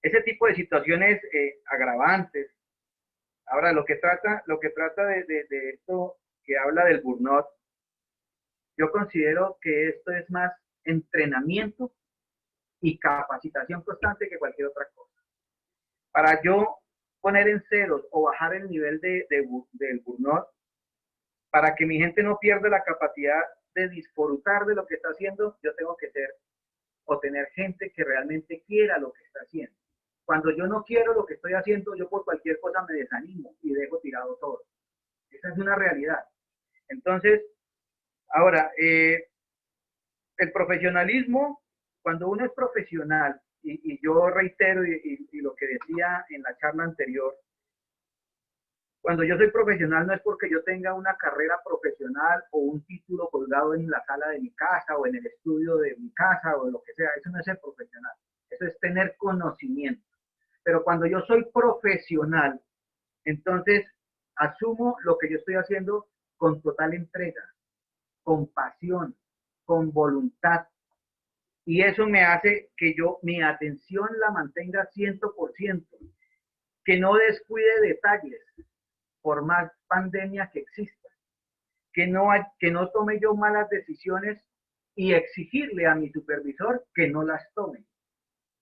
ese tipo de situaciones agravantes. Ahora, lo que trata de esto que habla del burnout, yo considero que esto es más entrenamiento y capacitación constante que cualquier otra cosa. Para yo poner en ceros o bajar el nivel del burnout, para que mi gente no pierda la capacidad de disfrutar de lo que está haciendo, yo tengo que ser o tener gente que realmente quiera lo que está haciendo. Cuando yo no quiero lo que estoy haciendo, yo por cualquier cosa me desanimo y dejo tirado todo. Esa es una realidad. Entonces, ahora, el profesionalismo, cuando uno es profesional, y yo reitero y lo que decía en la charla anterior, cuando yo soy profesional no es porque yo tenga una carrera profesional o un título colgado en la sala de mi casa o en el estudio de mi casa o lo que sea. Eso no es ser profesional. Eso es tener conocimiento. Pero cuando yo soy profesional, entonces asumo lo que yo estoy haciendo con total entrega, con pasión, con voluntad. Y eso me hace que mi atención la mantenga 100%, que no descuide detalles. por más pandemia que exista. Que no tome yo malas decisiones y exigirle a mi supervisor que no las tome.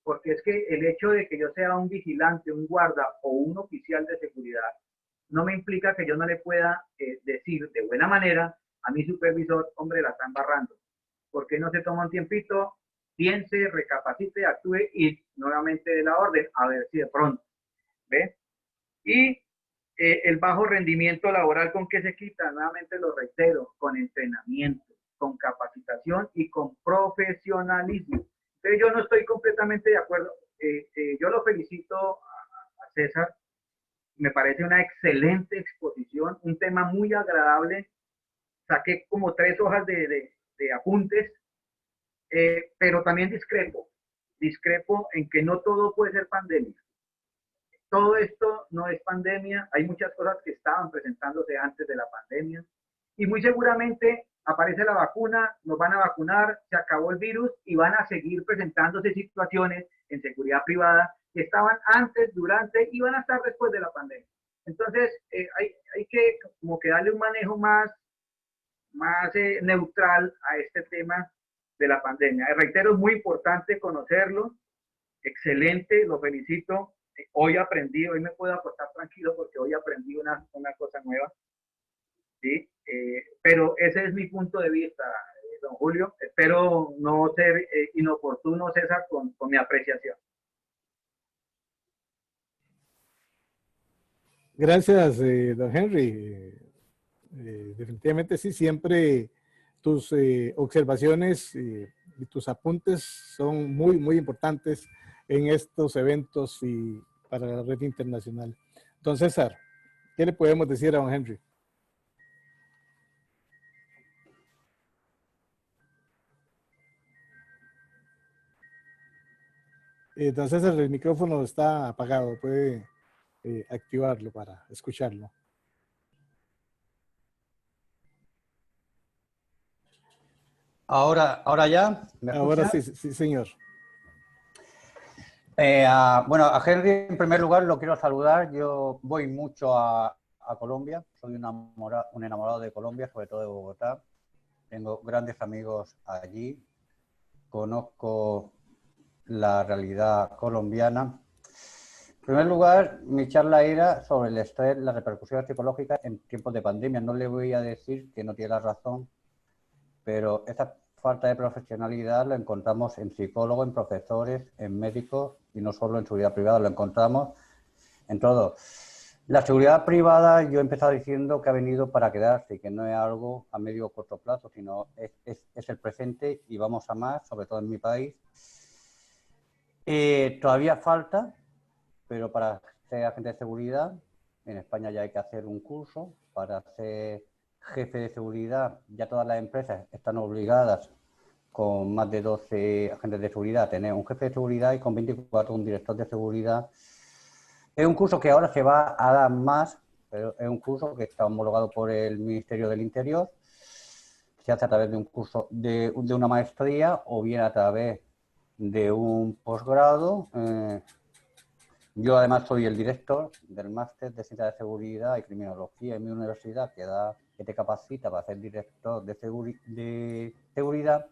Porque es que el hecho de que yo sea un vigilante, un guarda o un oficial de seguridad no me implica que yo no le pueda decir de buena manera a mi supervisor, hombre, la está embarrando. ¿Por qué no se toma un tiempito, piense, recapacite, actúe y nuevamente de la orden, a ver si de pronto, ¿ve? Y el bajo rendimiento laboral, ¿con qué se quita? Nuevamente lo reitero, con entrenamiento, con capacitación y con profesionalismo. Entonces yo no estoy completamente de acuerdo. Yo lo felicito a César. Me parece una excelente exposición, un tema muy agradable. Saqué como 3 hojas de apuntes, pero también discrepo en que no todo puede ser pandemia. Todo esto no es pandemia, hay muchas cosas que estaban presentándose antes de la pandemia y muy seguramente aparece la vacuna, nos van a vacunar, se acabó el virus y van a seguir presentándose situaciones en seguridad privada que estaban antes, durante y van a estar después de la pandemia. Entonces, hay que como que darle un manejo más neutral a este tema de la pandemia. Reitero, es muy importante conocerlo, excelente, lo felicito. Hoy aprendí, hoy me puedo acostar tranquilo porque hoy aprendí una cosa nueva, ¿sí? Pero ese es mi punto de vista, don Julio. Espero no ser inoportuno, César, con mi apreciación. Gracias, don Henry. Definitivamente sí, siempre tus observaciones y tus apuntes son muy, muy importantes en estos eventos y para la red internacional. Don César, ¿qué le podemos decir a don Henry? Don César, el micrófono está apagado, puede activarlo para escucharlo. Ahora ya, ¿me escucha? Ahora sí, sí, señor. Bueno, a Henry en primer lugar lo quiero saludar. Yo voy mucho a Colombia, soy un enamorado de Colombia, sobre todo de Bogotá. Tengo grandes amigos allí, conozco la realidad colombiana. En primer lugar, mi charla era sobre el estrés, las repercusiones psicológicas en tiempos de pandemia. No le voy a decir que no tiene la razón, pero esa falta de profesionalidad lo encontramos en psicólogos, en profesores, en médicos y no solo en seguridad privada, lo encontramos en todo. La seguridad privada, yo he empezado diciendo que ha venido para quedarse y que no es algo a medio o corto plazo, sino es el presente y vamos a más, sobre todo en mi país. Todavía falta, pero para ser agente de seguridad, en España ya hay que hacer un curso. Para ser jefe de seguridad, ya todas las empresas están obligadas con más de 12 agentes de seguridad a tener un jefe de seguridad y con 24 un director de seguridad. Es un curso que ahora se va a dar más, pero es un curso que está homologado por el Ministerio del Interior. Se hace a través de un curso de una maestría o bien a través de un posgrado. Yo además soy el director del máster de Ciencias de Seguridad y Criminología en mi universidad, que te capacita para ser director de seguridad,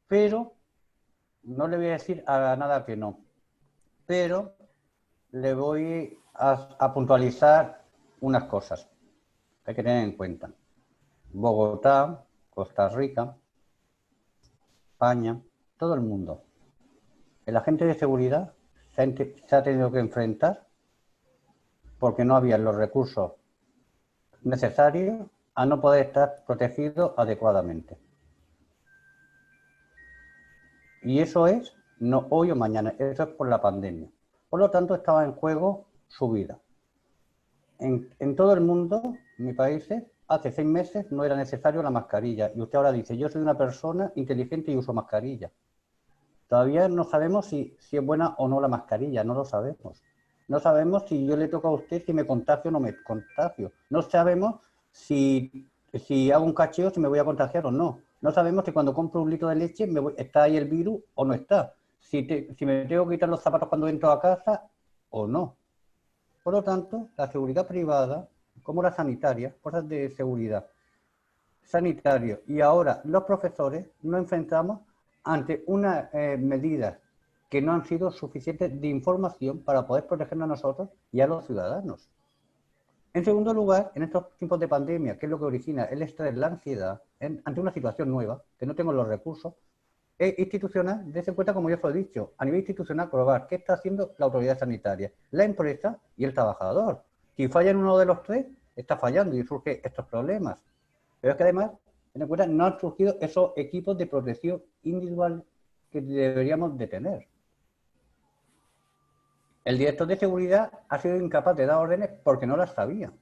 pero no le voy a decir a nada que no, pero le voy a puntualizar unas cosas que hay que tener en cuenta. Bogotá, Costa Rica, España, todo el mundo. El agente de seguridad se ha tenido que enfrentar porque no había los recursos necesarios a no poder estar protegido adecuadamente. Y eso es no hoy o mañana, eso es por la pandemia. Por lo tanto, estaba en juego su vida. En todo el mundo, en mi país, hace 6 meses no era necesario la mascarilla. Y usted ahora dice, yo soy una persona inteligente y uso mascarilla. Todavía no sabemos si es buena o no la mascarilla, no lo sabemos. No sabemos si yo le toco a usted, si me contagio o no me contagio. No sabemos si hago un cacheo, si me voy a contagiar o no. No sabemos si cuando compro un litro de leche está ahí el virus o no está. Si me tengo que quitar los zapatos cuando entro a casa o no. Por lo tanto, la seguridad privada, como la sanitaria, cosas de seguridad, sanitario y ahora los profesores nos enfrentamos ante unas medidas que no han sido suficientes de información para poder protegernos a nosotros y a los ciudadanos. En segundo lugar, en estos tiempos de pandemia, que es lo que origina el estrés, la ansiedad, ante una situación nueva, que no tengo los recursos, institucional, dése cuenta, como yo os he dicho, a nivel institucional, probar qué está haciendo la autoridad sanitaria, la empresa y el trabajador. Si falla en uno de los tres, está fallando y surgen estos problemas. Pero es que además, ten en cuenta, no han surgido esos equipos de protección individual que deberíamos de tener. El director de seguridad ha sido incapaz de dar órdenes porque no las sabía.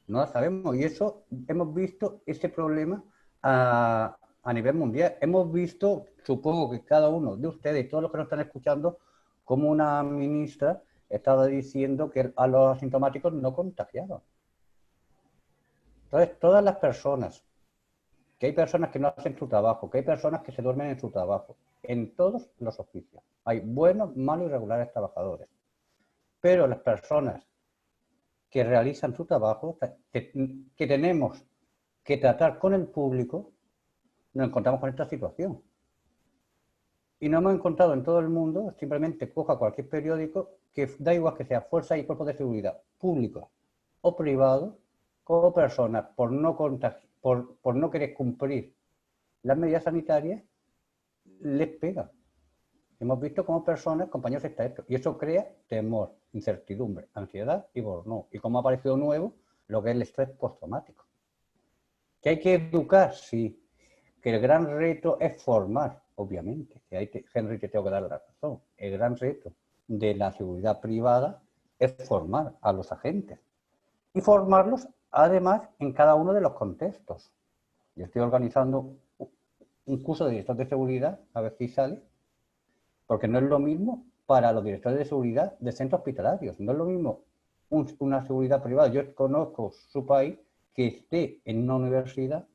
No las sabemos y eso hemos visto ese problema a nivel mundial. Hemos visto, supongo que cada uno de ustedes y todos los que nos están escuchando, como una ministra estaba diciendo que a los asintomáticos no contagiaban. Entonces, todas las personas, que hay personas que no hacen su trabajo, que hay personas que se duermen en su trabajo, en todos los oficios. Hay buenos, malos y regulares trabajadores. Pero las personas que realizan su trabajo, que tenemos que tratar con el público, nos encontramos con esta situación. Y no hemos encontrado en todo el mundo, simplemente coja cualquier periódico, que da igual que sea fuerza y cuerpos de seguridad, públicos o privados, como personas, por no querer cumplir las medidas sanitarias, les pega. Hemos visto cómo personas, compañeros, está esto. Y eso crea temor, incertidumbre, ansiedad y burnout. Y como ha aparecido nuevo, lo que es el estrés postraumático. ¿Que hay que educar? Sí. Que el gran reto es formar, obviamente. Que hay Henry, te tengo que dar la razón. El gran reto de la seguridad privada es formar a los agentes. Y formarlos, además, en cada uno de los contextos. Yo estoy organizando un curso de director de seguridad, a ver si sale, porque no es lo mismo para los directores de seguridad de centros hospitalarios. No es lo mismo una seguridad privada. Yo conozco su país que esté en una universidad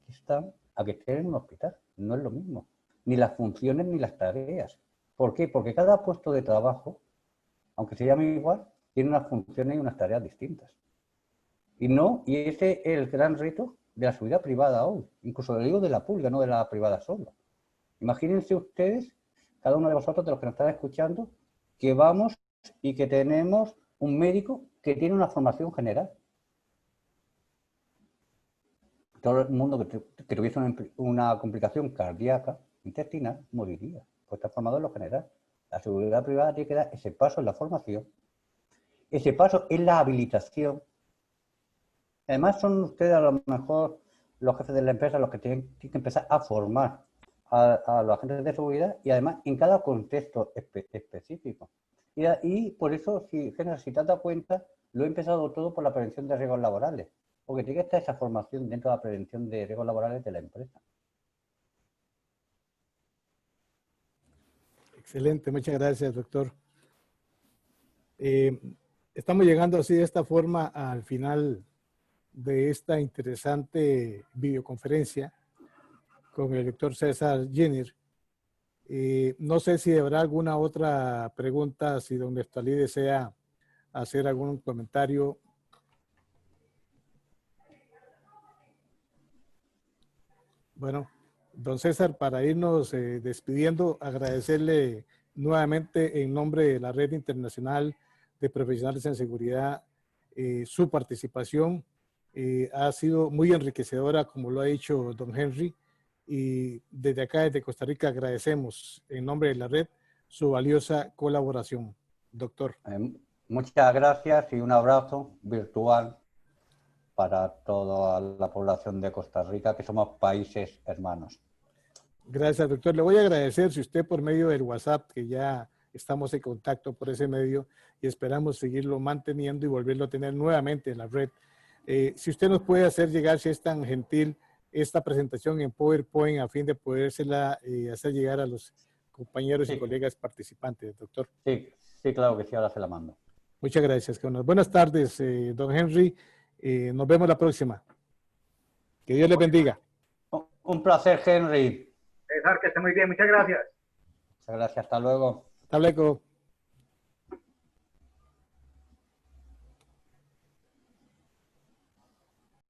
a que esté en un hospital. No es lo mismo. Ni las funciones ni las tareas. ¿Por qué? Porque cada puesto de trabajo, aunque se llame igual, tiene unas funciones y unas tareas distintas. Y ese es el gran reto de la seguridad privada hoy. Incluso lo digo de la pública, no de la privada solo. Imagínense ustedes, cada uno de vosotros, de los que nos están escuchando, que vamos y que tenemos un médico que tiene una formación general. Todo el mundo que tuviese una complicación cardíaca, intestinal, moriría. Pues está formado en lo general. La seguridad privada tiene que dar ese paso en la formación, ese paso en la habilitación. Además, son ustedes a lo mejor los jefes de la empresa los que tienen que empezar a formar a los agentes de seguridad y además en cada contexto específico. Y por eso, si te has dado cuenta, lo he empezado todo por la prevención de riesgos laborales, porque tiene que estar esa formación dentro de la prevención de riesgos laborales de la empresa. Excelente, muchas gracias, doctor. Estamos llegando así de esta forma al final de esta interesante videoconferencia con el doctor César Jenner. No sé si habrá alguna otra pregunta, si don Neftalí desea hacer algún comentario. Bueno, don César, para irnos despidiendo, agradecerle nuevamente en nombre de la Red Internacional de Profesionales en Seguridad su participación. Ha sido muy enriquecedora, como lo ha dicho don Henry, y desde acá, desde Costa Rica, agradecemos en nombre de la red su valiosa colaboración, doctor. Muchas gracias y un abrazo virtual para toda la población de Costa Rica, que somos países hermanos. Gracias, doctor. Le voy a agradecer si usted por medio del WhatsApp, que ya estamos en contacto por ese medio y esperamos seguirlo manteniendo y volverlo a tener nuevamente en la red. Si usted nos puede hacer llegar, si es tan gentil, esta presentación en PowerPoint a fin de podérsela hacer llegar a los compañeros y colegas participantes, doctor. Sí, claro que sí, ahora se la mando. Muchas gracias. Buenas tardes, don Henry. Nos vemos la próxima. Que Dios les bendiga. Un placer, Henry. César, que esté muy bien. Muchas gracias. Muchas gracias. Hasta luego. Hasta luego.